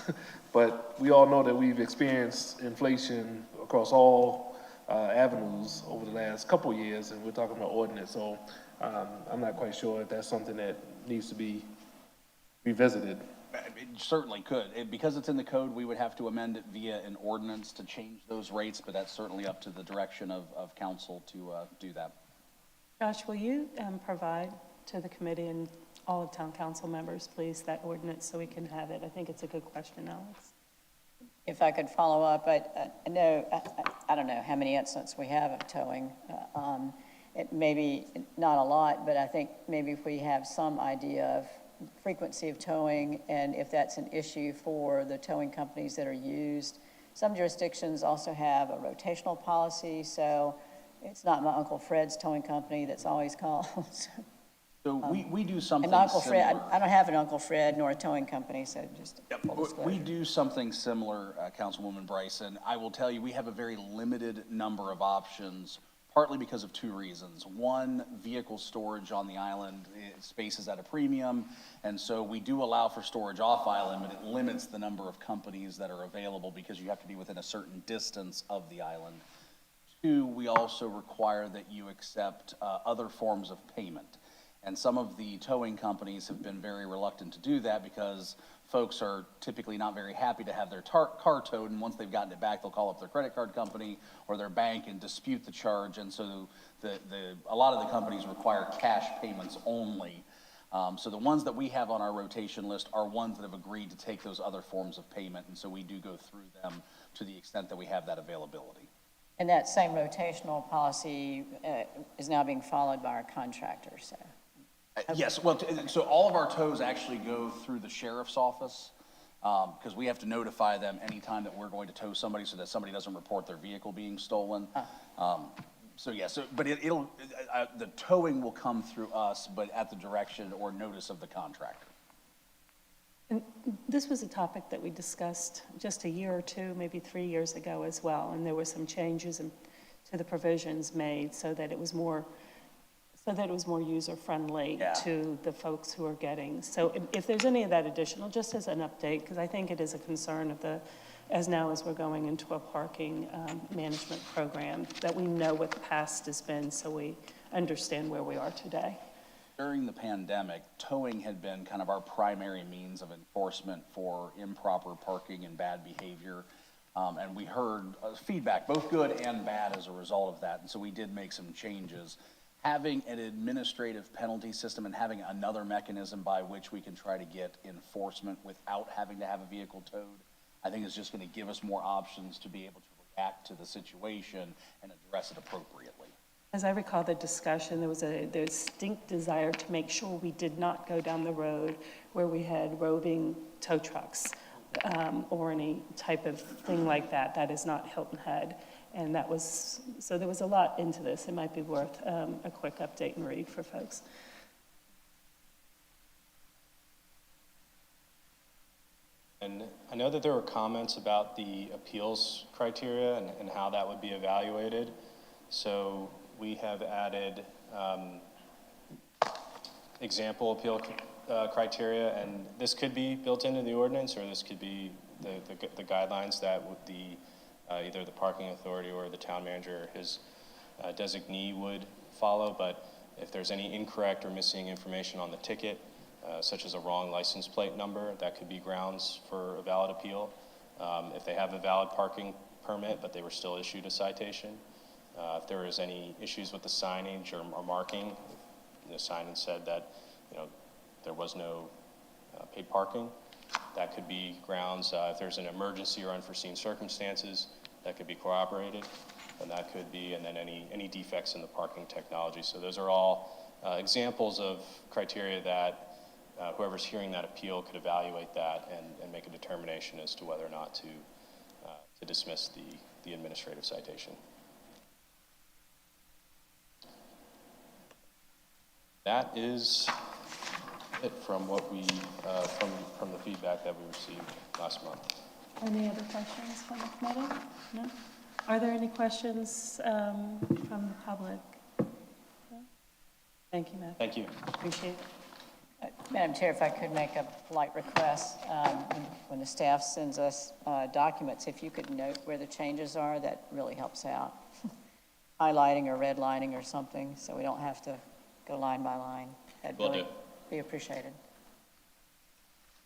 but we all know that we've experienced inflation across all avenues over the last couple of years, and we're talking about ordinance, so I'm not quite sure if that's something that needs to be revisited. It certainly could. Because it's in the code, we would have to amend it via an ordinance to change those rates, but that's certainly up to the direction of council to do that. Josh, will you provide to the committee and all of town council members, please, that ordinance so we can have it? I think it's a good question, Alex. If I could follow up, I know, I don't know how many incidents we have of towing. It maybe not a lot, but I think maybe if we have some idea of frequency of towing and if that's an issue for the towing companies that are used. Some jurisdictions also have a rotational policy, so it's not my Uncle Fred's towing company that's always called. So we do something And Uncle similar. Fred, I don't have an Uncle Fred nor a towing company, so just full We disclosure. do something similar, Councilwoman Bryson. I will tell you, we have a very limited number of options, partly because of two reasons. One, vehicle storage on the island, space is at a premium, and so we do allow for storage off island, but it limits the number of companies that are available because you have to be within a certain distance of the island. Two, we also require that you accept other forms of payment. And some of the towing companies have been very reluctant to do that because folks are typically not very happy to have their car towed, and once they've gotten it back, they'll call up their credit card company or their bank and dispute the charge. And so a lot of the companies require cash payments only. So the ones that we have on our rotation list are ones that have agreed to take those other forms of payment, and so we do go through them to the extent that we have that availability. And that same rotational policy is now being followed by our contractors, so. Yes, well, so all of our tows actually go through the sheriff's office, because we have to notify them anytime that we're going to tow somebody so that somebody doesn't report their vehicle being stolen. So yeah, but the towing will come through us, but at the direction or notice of the contractor. And this was a topic that we discussed just a year or two, maybe 3 years ago as well, and there were some changes to the provisions made so that it was more user-friendly to the folks who are getting. So if there's any of that additional, just as an update, because I think it is a concern of as we're going into a parking management program, that we know what the past has been so we understand where we are today. During the pandemic, towing had been kind of our primary means of enforcement for improper parking and bad behavior. And we heard feedback, both good and bad, as a result of that. And so we did make some changes. Having an administrative penalty system and having another mechanism by which we can try to get enforcement without having to have a vehicle towed, I think is just going to give us more options to be able to react to the situation and address it appropriately. As I recall the discussion, there was a distinct desire to make sure we did not go down the road where we had roving tow trucks or any type of thing like that. That is not Hilton Head. And so there was a lot into this. It might be worth a quick update and read for folks. And I know that there were comments about the appeals criteria and how that would be evaluated. So we have added example appeal criteria, and this could be built into the ordinance, or this could be the guidelines that either the parking authority or the town manager, his designee, would follow. But if there's any incorrect or missing information on the ticket, such as a wrong license plate number, that could be grounds for a valid appeal. If they have a valid parking permit, but they were still issued a citation. If there was any issues with the signage or marking, the signage said that, there was no paid parking, that could be grounds. If there's an emergency or unforeseen circumstances, that could be corroborated, and that could be, and then any defects in the parking technology. So those are all examples of criteria that whoever's hearing that appeal could evaluate that and make a determination as to whether or not to dismiss the administrative citation. That is it from what we, from the feedback that we received last month. Any other questions from the committee? No? Are there any questions from the public? No? Thank you, Matt. Thank you. Appreciate it. Madam Chair, if I could make a polite request, when the staff sends us documents, if you could note where the changes are, that really helps out. Highlighting or redlining or something, so we don't have to go line by line. That'd Will really do. be appreciated.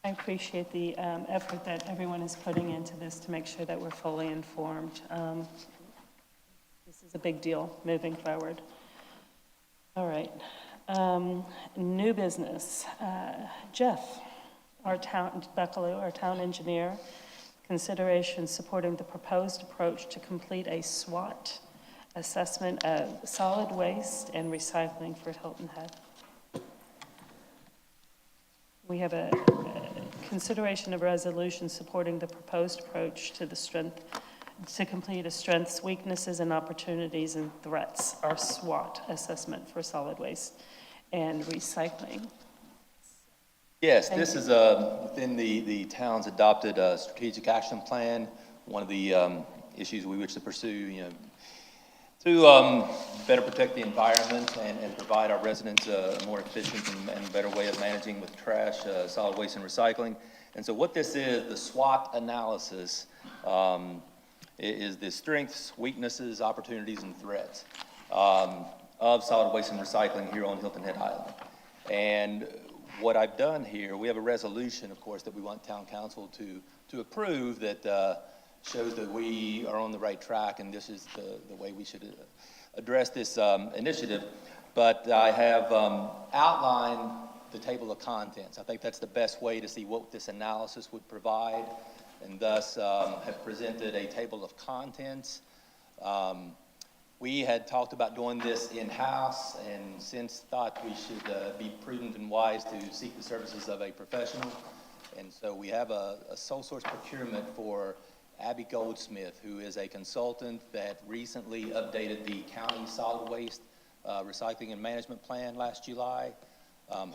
I appreciate the effort that everyone is putting into this to make sure that we're fully informed. This is a big deal moving forward. All right. New business. Jeff, Buckaloo, our town engineer, consideration supporting the proposed approach to complete a SWOT assessment of solid waste and recycling for Hilton Head. We have a consideration of resolution supporting the proposed approach to complete a strengths, weaknesses, and opportunities and threats, our SWOT assessment for solid waste and recycling. Yes, this is within the town's adopted strategic action plan. One of the issues we wish to pursue, to better protect the environment and provide our residents a more efficient and better way of managing with trash, solid waste, and recycling. And so what this is, the SWOT analysis, is the strengths, weaknesses, opportunities, and threats of solid waste and recycling here on Hilton Head Island. And what I've done here, we have a resolution, of course, that we want town council to approve that shows that we are on the right track, and this is the way we should address this initiative. But I have outlined the table of contents. I think that's the best way to see what this analysis would provide, and thus have presented a table of contents. We had talked about doing this in-house, and since thought we should be prudent and wise to seek the services of a professional. And so we have a sole source procurement for Abby Goldsmith, who is a consultant that recently updated the county solid waste recycling and management plan last July.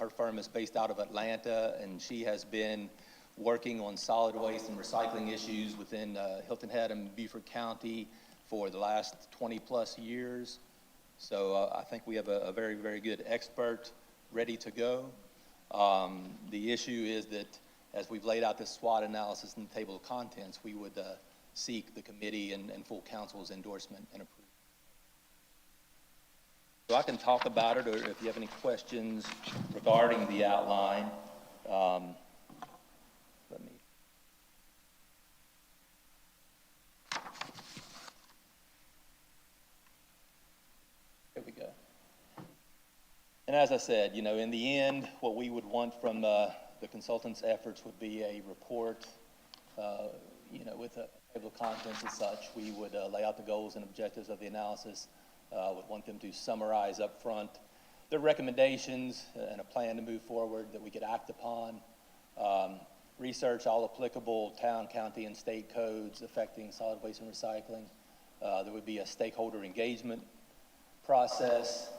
Her firm is based out of Atlanta, and she has been working on solid waste and recycling issues within Hilton Head and Beaufort County for the last 20-plus years. So I think we have a very, very good expert ready to go. The issue is that as we've laid out this SWOT analysis in the table of contents, we would seek the committee and full council's endorsement and approval. So I can talk about it, or if you have any questions regarding the outline, let me. Here we go. And as I said, in the end, what we would want from the consultant's efforts would be a report, with a table of contents and such. We would lay out the goals and objectives of the analysis. Would want them to summarize up front their recommendations and a plan to move forward that we could act upon. Research all applicable town, county, and state codes affecting solid waste and recycling. There would be a stakeholder engagement process.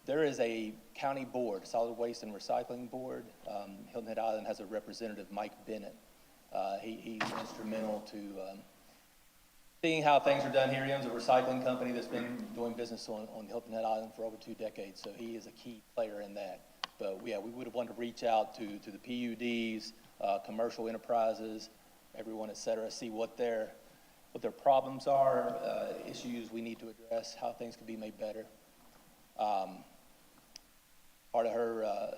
There is a county board, solid waste and recycling board. Hilton Head Island has a representative, Mike Bennett. He's instrumental to seeing how things are done here. He owns a recycling company that's been doing business on Hilton Head Island for over 2 decades, so he is a key player in that. But yeah, we would have wanted to reach out to the PUDs, commercial enterprises, everyone, et cetera, see what their problems are, issues we need to address, how things could be made better. Part of her,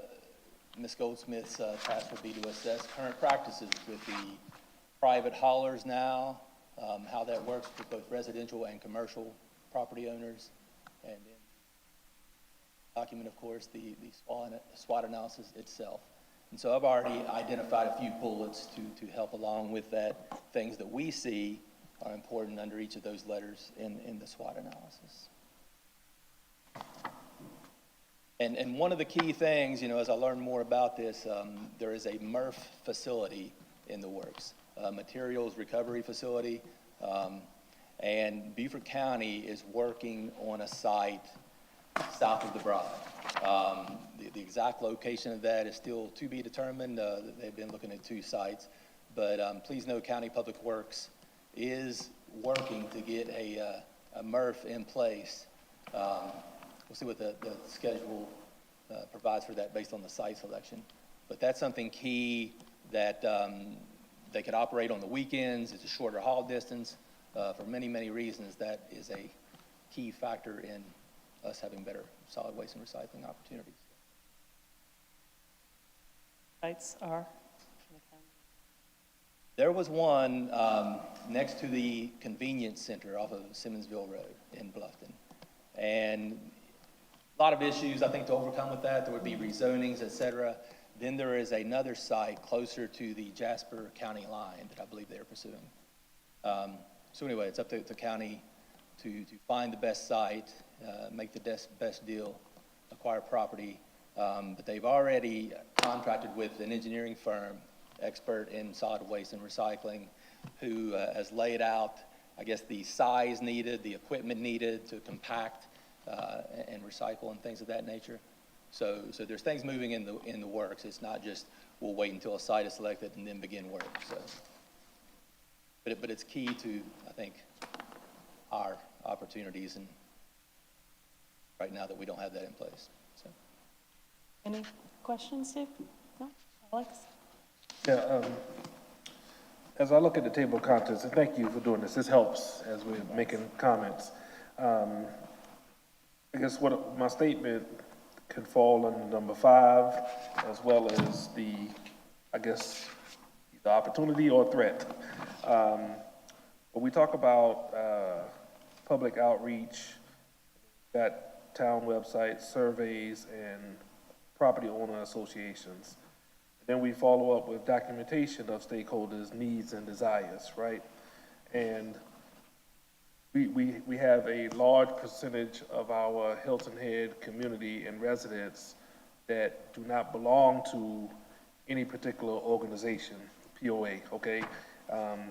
Ms. Goldsmith's task would be to assess current practices with the private haulers now, how that works with both residential and commercial property owners, and then document, of course, the SWOT analysis itself. And so I've already identified a few bullets to help along with that, things that we see are important under each of those letters in the SWOT analysis. And one of the key things, you know, as I learned more about this, there is a MRF facility in the works, a materials recovery facility. And Beaufort County is working on a site south of the Broad. The exact location of that is still to be determined. They've been looking at 2 sites. But please know County Public Works is working to get a MRF in place. We'll see what the schedule provides for that based on the site selection. But that's something key that they could operate on the weekends. It's a shorter haul distance. For many, many reasons, that is a key factor in us having better solid waste and recycling opportunities. Sites are. There was one next to the convenience center off of Simmonsville Road in Bluffton. And a lot of issues, I think, to overcome with that. There would be rezonings, et cetera. Then there is another site closer to the Jasper County line that I believe they're pursuing. So anyway, it's up to the county to find the best site, make the best deal, acquire property. But they've already contracted with an engineering firm, expert in solid waste and recycling, who has laid out, I guess, the size needed, the equipment needed to compact and recycle and things of that nature. So there's things moving in the works. It's not just we'll wait until a site is selected and then begin work. So, but it's key to, I think, our opportunities, and right now that we don't have that in place. So. Any questions, Steve? No? Alex? Yeah, as I look at the table of contents, and thank you for doing this, this helps as we're making comments. I guess what my statement can fall under number 5, as well as the, I guess, the opportunity or threat. When we talk about public outreach, got town websites, surveys, and property owner associations. Then we follow up with documentation of stakeholders' needs and desires, right? And we have a large percentage of our Hilton Head community and residents that do not belong to any particular organization, POA, okay?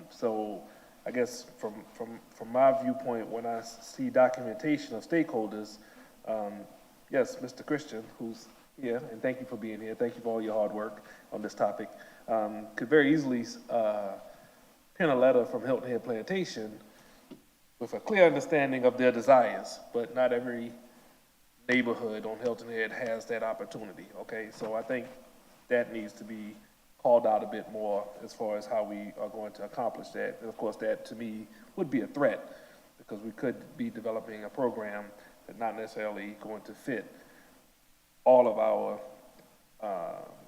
So I guess from my viewpoint, when I see documentation of stakeholders, yes, Mr. Christian, who's here, and thank you for being here, thank you for all your hard work on this topic, could very easily pen a letter from Hilton Head Plantation with a clear understanding of their desires, but not every neighborhood on Hilton Head has that opportunity, okay? So I think that needs to be called out a bit more as far as how we are going to accomplish that. And of course, that to me would be a threat, because we could be developing a program that's not necessarily going to fit all of our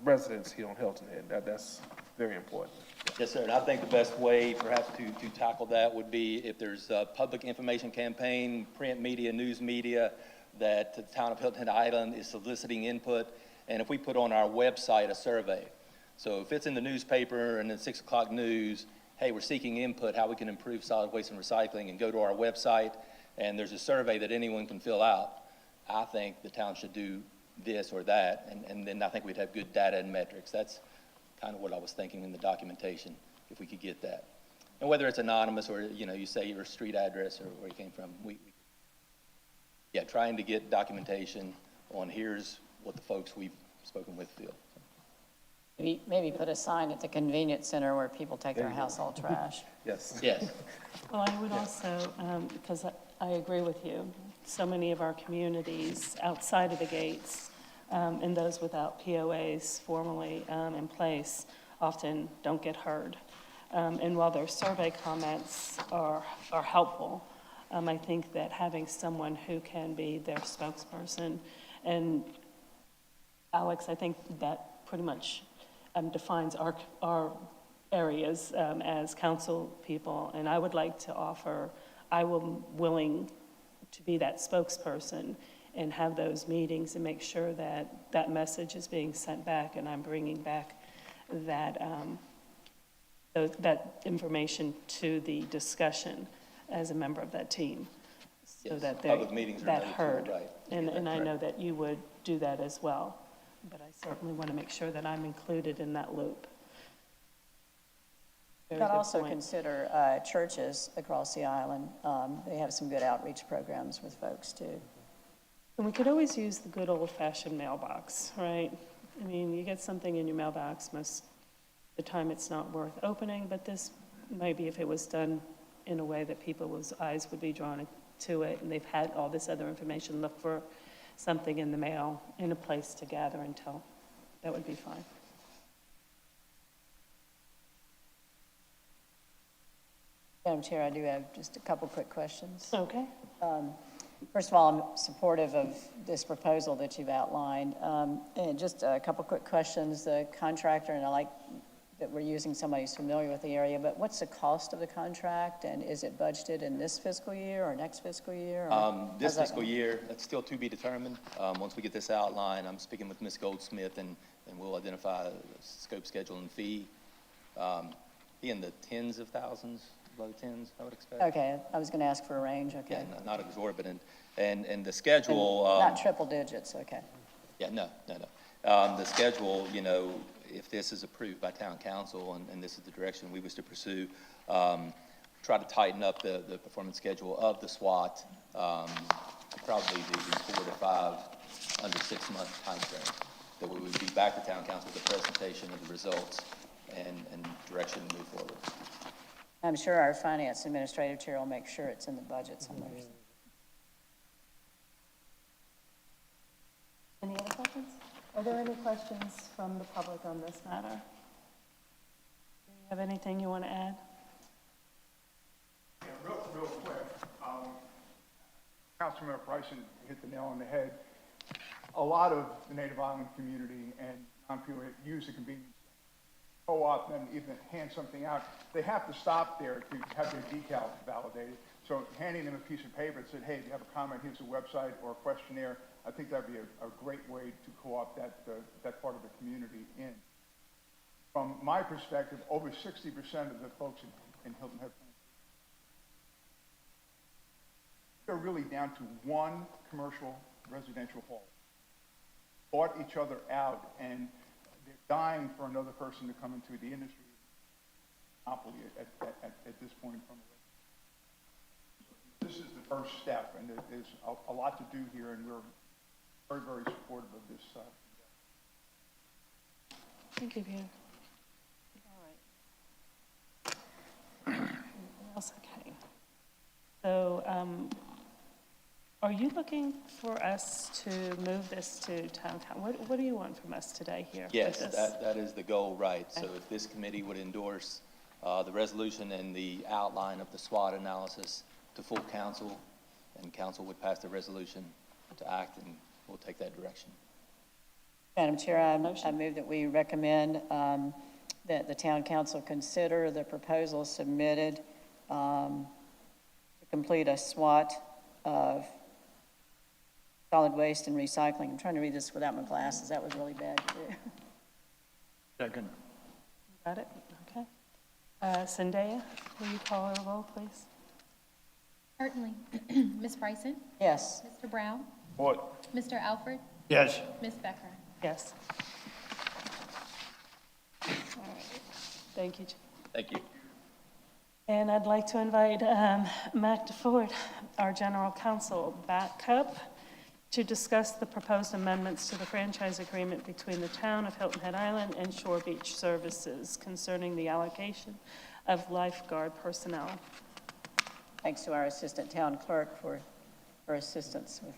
residents here on Hilton Head. That's very important. Yes, sir. And I think the best way perhaps to tackle that would be if there's a public information campaign, print media, news media, that the town of Hilton Head Island is soliciting input. And if we put on our website a survey, so if it's in the newspaper and the 6 o'clock news, hey, we're seeking input, how we can improve solid waste and recycling, and go to our website, and there's a survey that anyone can fill out, I think the town should do this or that, and then I think we'd have good data and metrics. That's kind of what I was thinking in the documentation, if we could get that. And whether it's anonymous or, you know, you say your street address or where you came from, yeah, trying to get documentation on here's what the folks we've spoken with feel. Maybe put a sign at the convenience center where people take their household trash. Yes. Yes. Well, I would also, because I agree with you, so many of our communities outside of the gates and those without POAs formally in place often don't get heard. And while their survey comments are helpful, I think that having someone who can be their spokesperson, and Alex, I think that pretty much defines our areas as council people, and I would like to offer, I am willing to be that spokesperson and have those meetings and make sure that that message is being sent back, and I'm bringing back that that information to the discussion as a member of that team. so Yes, that public meetings are that noted too, heard. right. And I know that you would do that as well, but I certainly want to make sure that I'm included in that loop. Very I'd good also point. consider churches across the island. They have some good outreach programs with folks, too. And we could always use the good old-fashioned mailbox, right? I mean, you get something in your mailbox, most of the time it's not worth opening, but this, maybe if it was done in a way that people's eyes would be drawn to it, and they've had all this other information, look for something in the mail, in a place to gather and tell, that would be fine. Madam Chair, I do have just a couple quick questions. Okay. First of all, I'm supportive of this proposal that you've outlined. And just a couple quick questions. The contractor, and I like that we're using somebody who's familiar with the area, but what's the cost of the contract, and is it budgeted in this fiscal year or next fiscal year? or This how's that fiscal going? year, that's still to be determined. Once we get this outline, I'm speaking with Ms. Goldsmith, and we'll identify the scope, schedule, and fee. Be in the tens of thousands, low tens, I would expect. Okay, I was going to ask for a range, Yeah, okay. not exorbitant. And the schedule. Not triple digits, okay. Yeah, no. The schedule, you know, if this is approved by town council and this is the direction we wish to pursue, try to tighten up the performance schedule of the SWAT, probably the 4 to 5 under 6 month timeframe. That we would be back to town council with a presentation of the results and direction to move forward. I'm sure our finance administrative chair will make sure it's in the budget somewhere. Any other questions? Are there any questions from the public on this matter? Do you have anything you want to add? Yeah, real quick. Councilmember Bryson hit the nail on the head. A lot of the Native Island community and non-people use the convenience co-op and even hand something out. They have to stop there to have their decal validated. So handing them a piece of paper that said, hey, if you have a comment, here's a website or a questionnaire, I think that'd be a great way to co-opt that part of the community in. From my perspective, over 60% of the folks in Hilton Head, they're really down to one commercial residential hall. Bought each other out, and they're dying for another person to come into the industry. Monopoly at this point. This is the first step, and there's a lot to do here, and we're very, very supportive of this. Thank you, Peter. All right. Anything else? Okay. So, are you looking for us to move this to town council? What do you want from us today here? Yes, with this? that is the goal, right. So Okay. if this committee would endorse the resolution and the outline of the SWOT analysis to full council, and council would pass the resolution to act, and we'll take that direction. Madam Chair, I move that we recommend that the town council consider the proposal submitted to complete a SWOT of solid waste and recycling. I'm trying to read this without my glasses. That was really bad to do. Second. Got it? Okay. Zendaya, will you call our roll, please? Certainly. Ms. Bryson? Yes. Mr. Brown? What? Mr. Alfred? Yes. Ms. Becker? Yes. All right. Thank you, Jim. Thank you. And I'd like to invite Matt DeFord, our general counsel, back up to discuss the proposed amendments to the franchise agreement between the town of Hilton Head Island and Shore Beach Services concerning the allocation of lifeguard personnel. Thanks to our assistant town clerk for her assistance with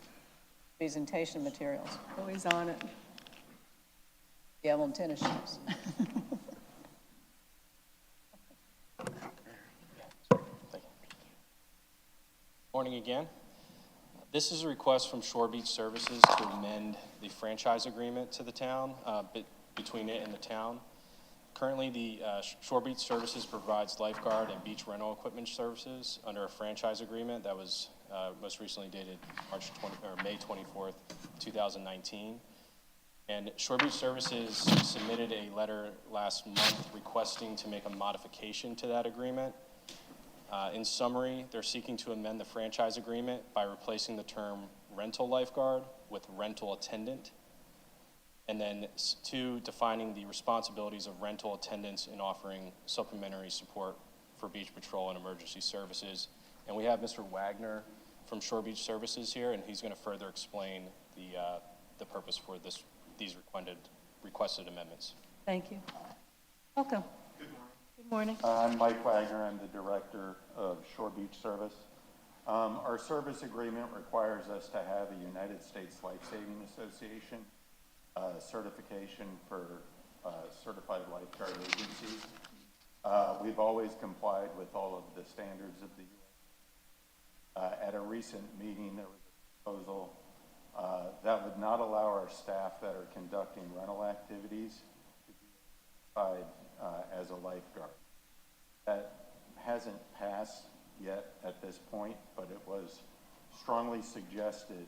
presentation materials. Always on it. Gavel and tennis shoes. Morning again. This is a request from Shore Beach Services to amend the franchise agreement to the town, between it and the town. Currently, the Shore Beach Services provides lifeguard and beach rental equipment services under a franchise agreement that was most recently dated May 24th, 2019. And Shore Beach Services submitted a letter last month requesting to make a modification to that agreement. In summary, they're seeking to amend the franchise agreement by replacing the term rental lifeguard with rental attendant. And then 2, defining the responsibilities of rental attendants in offering supplementary support for beach patrol and emergency services. And we have Mr. Wagner from Shore Beach Services here, and he's going to further explain the purpose for these requested amendments. Thank you. Welcome. Good morning. I'm Mike Wagner. I'm the Director of Shore Beach Service. Our service agreement requires us to have a United States Life Saving Association certification for certified lifeguard agencies. We've always complied with all of the standards of the U.S. At a recent meeting, there was a proposal that would not allow our staff that are conducting rental activities to be certified as a lifeguard. That hasn't passed yet at this point, but it was strongly suggested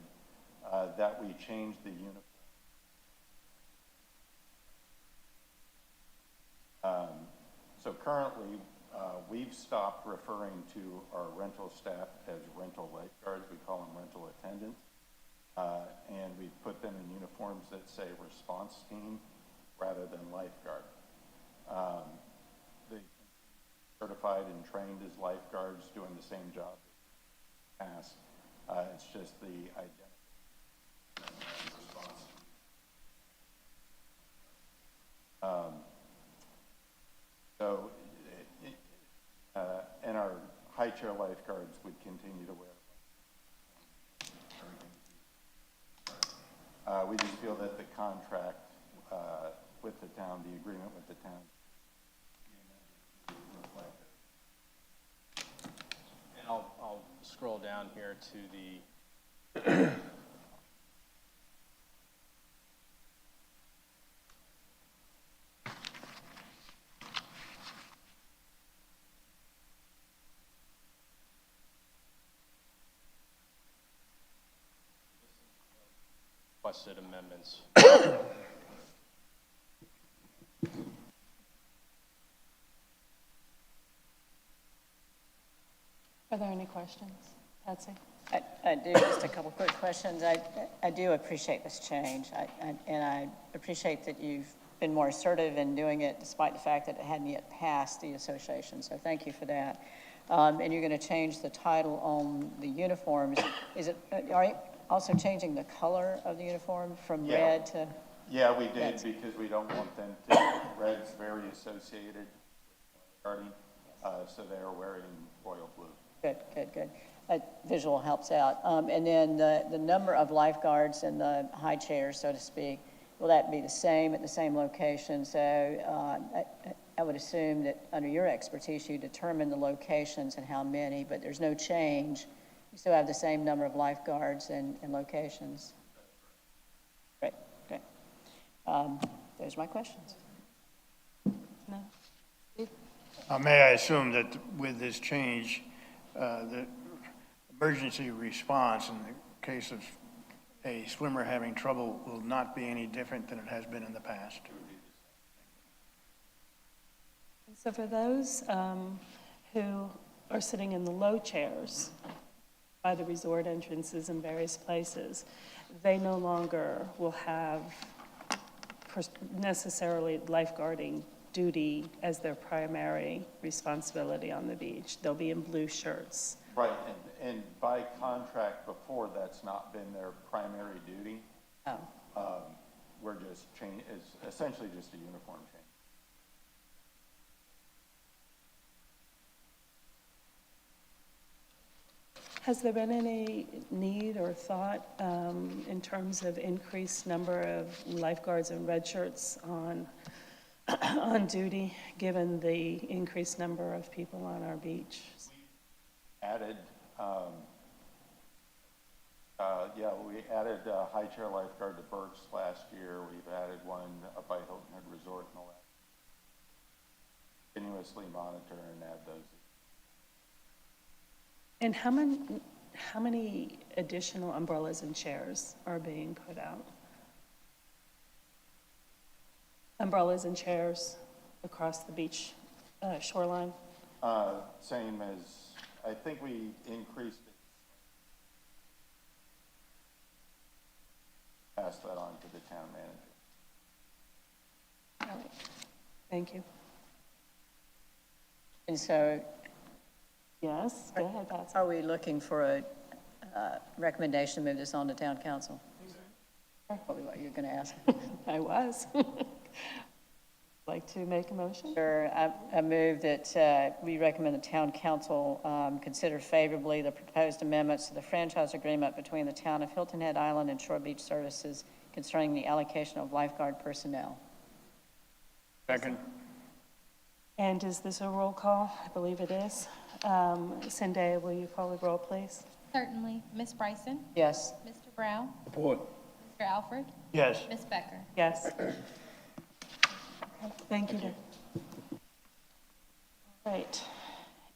that we change the uniform. So currently, we've stopped referring to our rental staff as rental lifeguards. We call them rental attendants. And we've put them in uniforms that say response team rather than lifeguard. They certified and trained as lifeguards doing the same job as past. It's just the identity response. And our high chair lifeguards would continue to wear. We just feel that the contract with the town, the agreement with the town, And I'll scroll down here to the requested amendments. Are there any questions? Patsy? I do, just a couple quick questions. I do appreciate this change, and I appreciate that you've been more assertive in doing it despite the fact that it hadn't yet passed the association, so thank you for that. And you're going to change the title on the uniforms. Are you also changing the color of the uniform from red to? Yeah, we did because we don't want them to, red's very associated with guarding, so they are wearing royal blue. Good, good, good. Visual helps out. And then the number of lifeguards in the high chairs, so to speak, will that be the same at the same location? So I would assume that under your expertise, you determine the locations and how many, but there's no change. You still have the same number of lifeguards and locations. Great, great. Those are my questions. No? May I assume that with this change, the emergency response in the case of a swimmer having trouble will not be any different than it has been in the past? So for those who are sitting in the low chairs by the resort entrances in various places, they no longer will have necessarily lifeguarding duty as their primary responsibility on the beach. They'll be in blue shirts. Right, and by contract before, that's not been their primary duty. Oh. We're just it's essentially just a uniform change. Has there been any need or thought in terms of increased number of lifeguards and red shirts on duty, given the increased number of people on our beach? Added, we added a high chair lifeguard to Burke's last year. We've added one up by Hilton Head Resort in the last. Continuously monitor and add those. And how many additional umbrellas and chairs are being put out? Umbrellas and chairs across the beach shoreline? Same as I think we increased it. Pass that on to the town manager. Thank you. And so Yes, go ahead, Patsy. are we looking for a recommendation to move this on to town council? Probably what you're going to ask. I was. Like to make a motion? Sure, I move that we recommend the town council consider favorably the proposed amendments to the franchise agreement between the town of Hilton Head Island and Shore Beach Services concerning the allocation of lifeguard personnel. Second. And is this a roll call? I believe it is. Zendaya, will you call the roll, please? Certainly. Ms. Bryson? Yes. Mr. Brown? Support. Mr. Alford? Yes. Ms. Becker? Yes. Thank you. All right.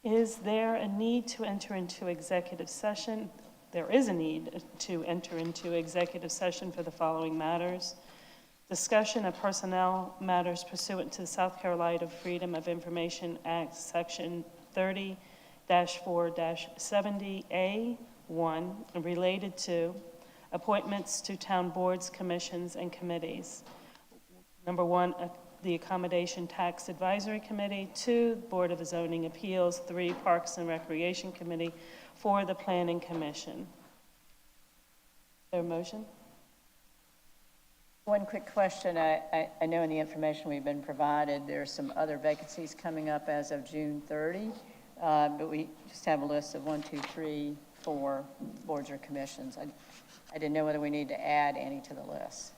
Is there a need to enter into executive session? There is a need to enter into executive session for the following matters. Discussion of personnel matters pursuant to the South Carolina Freedom of Information Act, Section 30-4-70A1, related to appointments to town boards, commissions, and committees. Number one, the Accommodation Tax Advisory Committee. 2, Board of Zoning Appeals. 3, Parks and Recreation Committee. 4, the Planning Commission. Is there a motion? One quick question. I know in the information we've been provided, there's some other vacancies coming up as of June 30, but we just have a list of 1, 2, 3, 4 boards or commissions. I didn't know whether we need to add any to the list.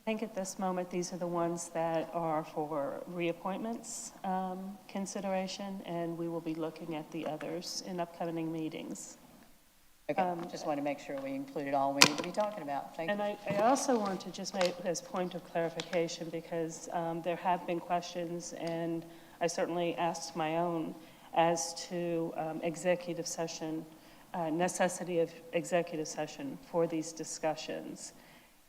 I think at this moment, these are the ones that are for reappointments consideration, and we will be looking at the others in upcoming meetings. Okay, just want to make sure we included all we need to be talking about. Thank you. And I also want to just make this point of clarification because there have been questions, and I certainly asked my own as to executive session, necessity of executive session for these discussions.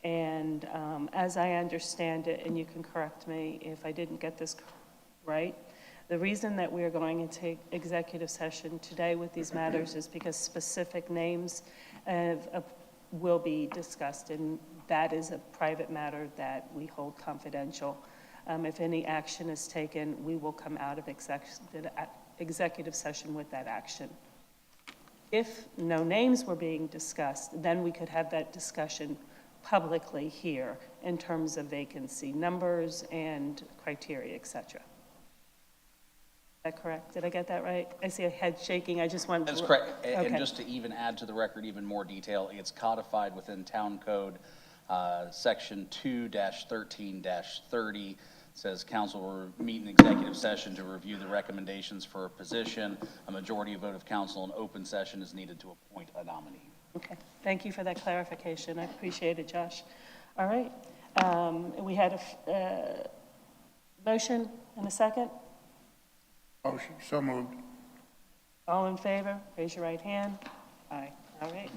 And as I understand it, and you can correct me if I didn't get this right, the reason that we are going into executive session today with these matters is because specific names will be discussed, and that is a private matter that we hold confidential. If any action is taken, we will come out of executive session with that action. If no names were being discussed, then we could have that discussion publicly here in terms of vacancy numbers and criteria, et cetera. Is that correct? Did I get that right? I see a head shaking. I just want to... That's correct. Okay. And just to even add to the record even more detail, it's codified within Town Code, Section 2-13-30. Says council will meet in executive session to review the recommendations for a position. A majority vote of council in open session is needed to appoint a nominee. Okay, thank you for that clarification. I appreciate it, Josh. All right, we had a motion and a second. Motion, so moved. All in favor, raise your right hand. Aye. All right.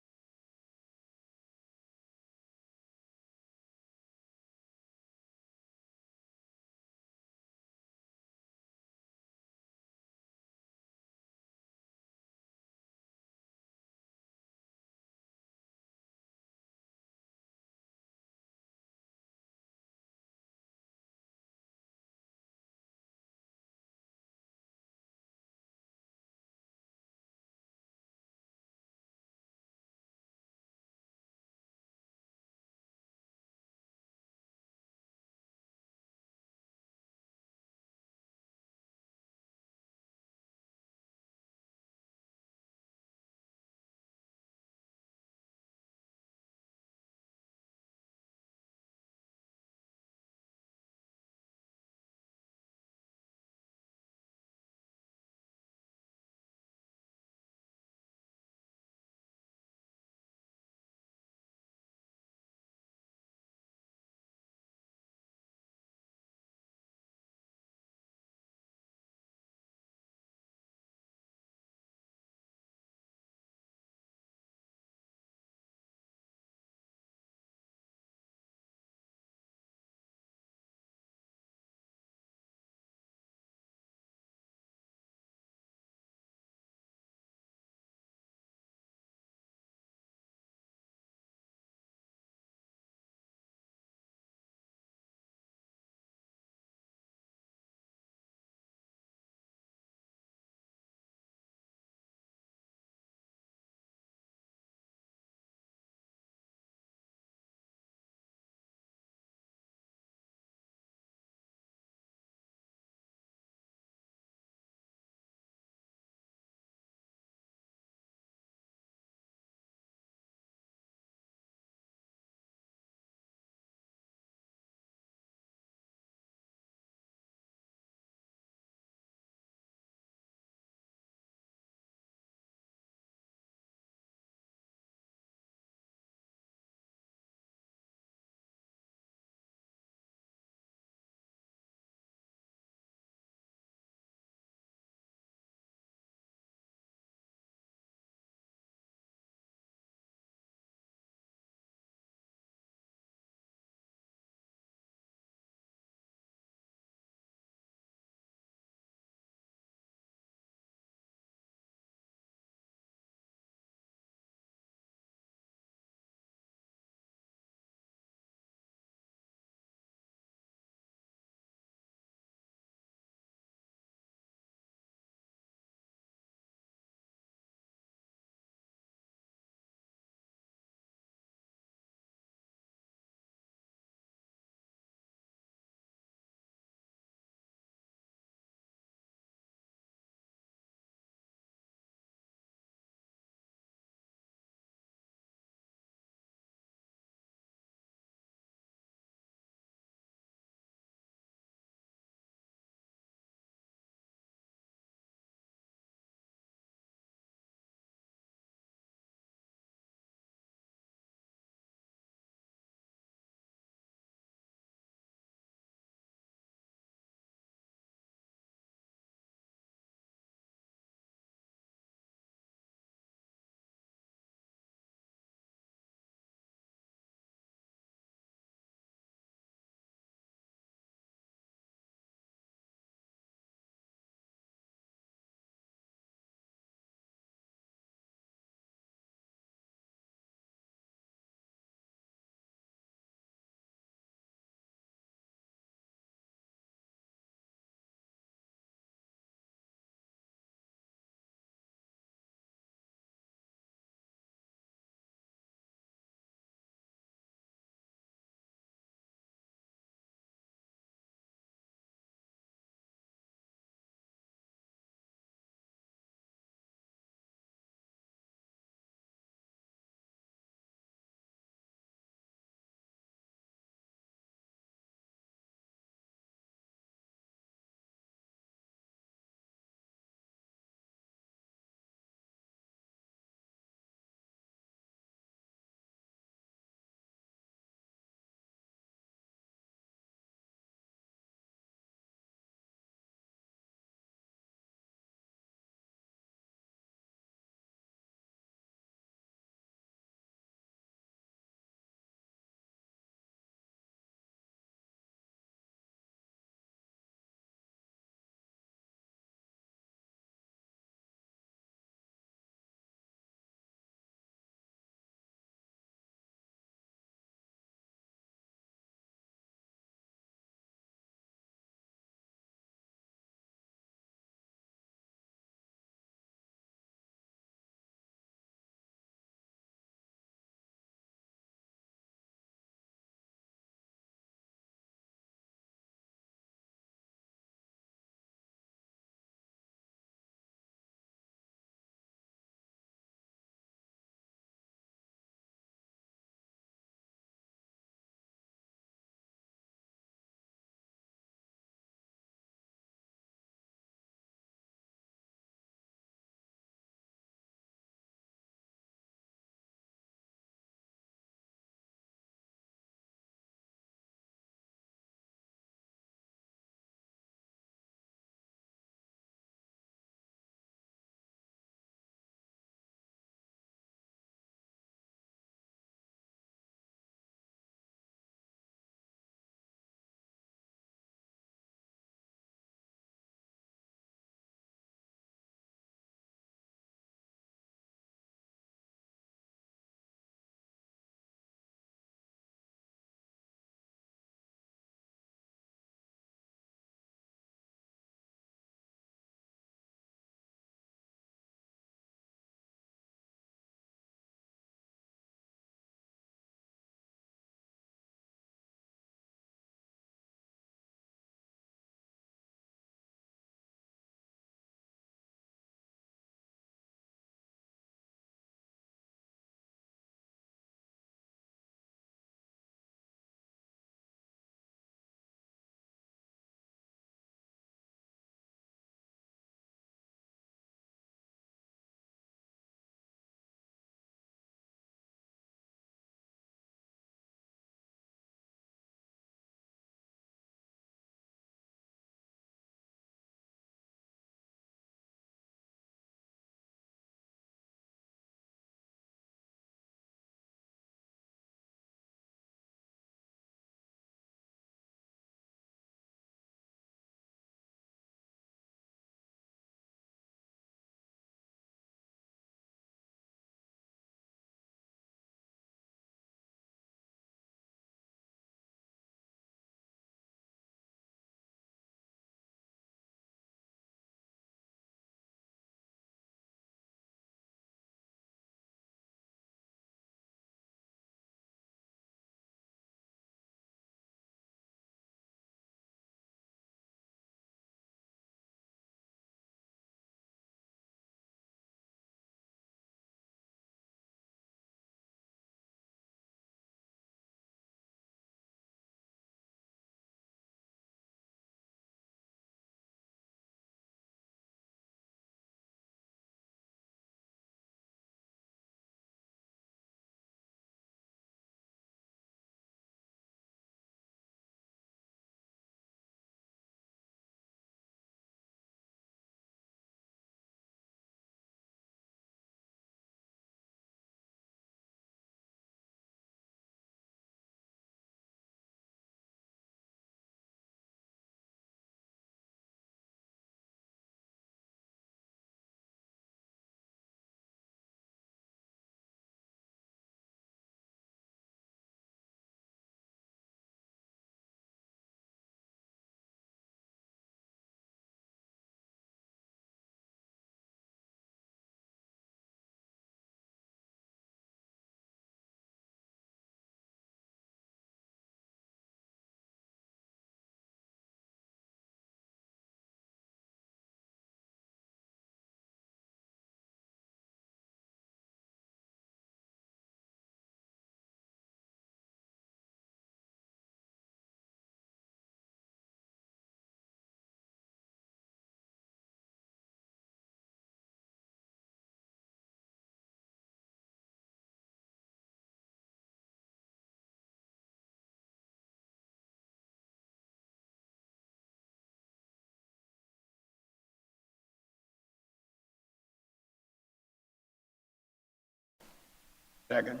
Second.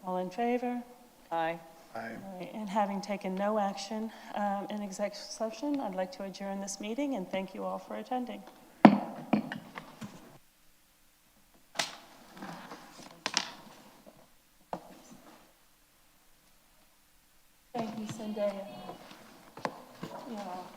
All in favor? Aye. Aye. All right, and having taken no action in executive session, I'd like to adjourn this meeting and thank you all for attending. Thank you, Zendaya. Yeah.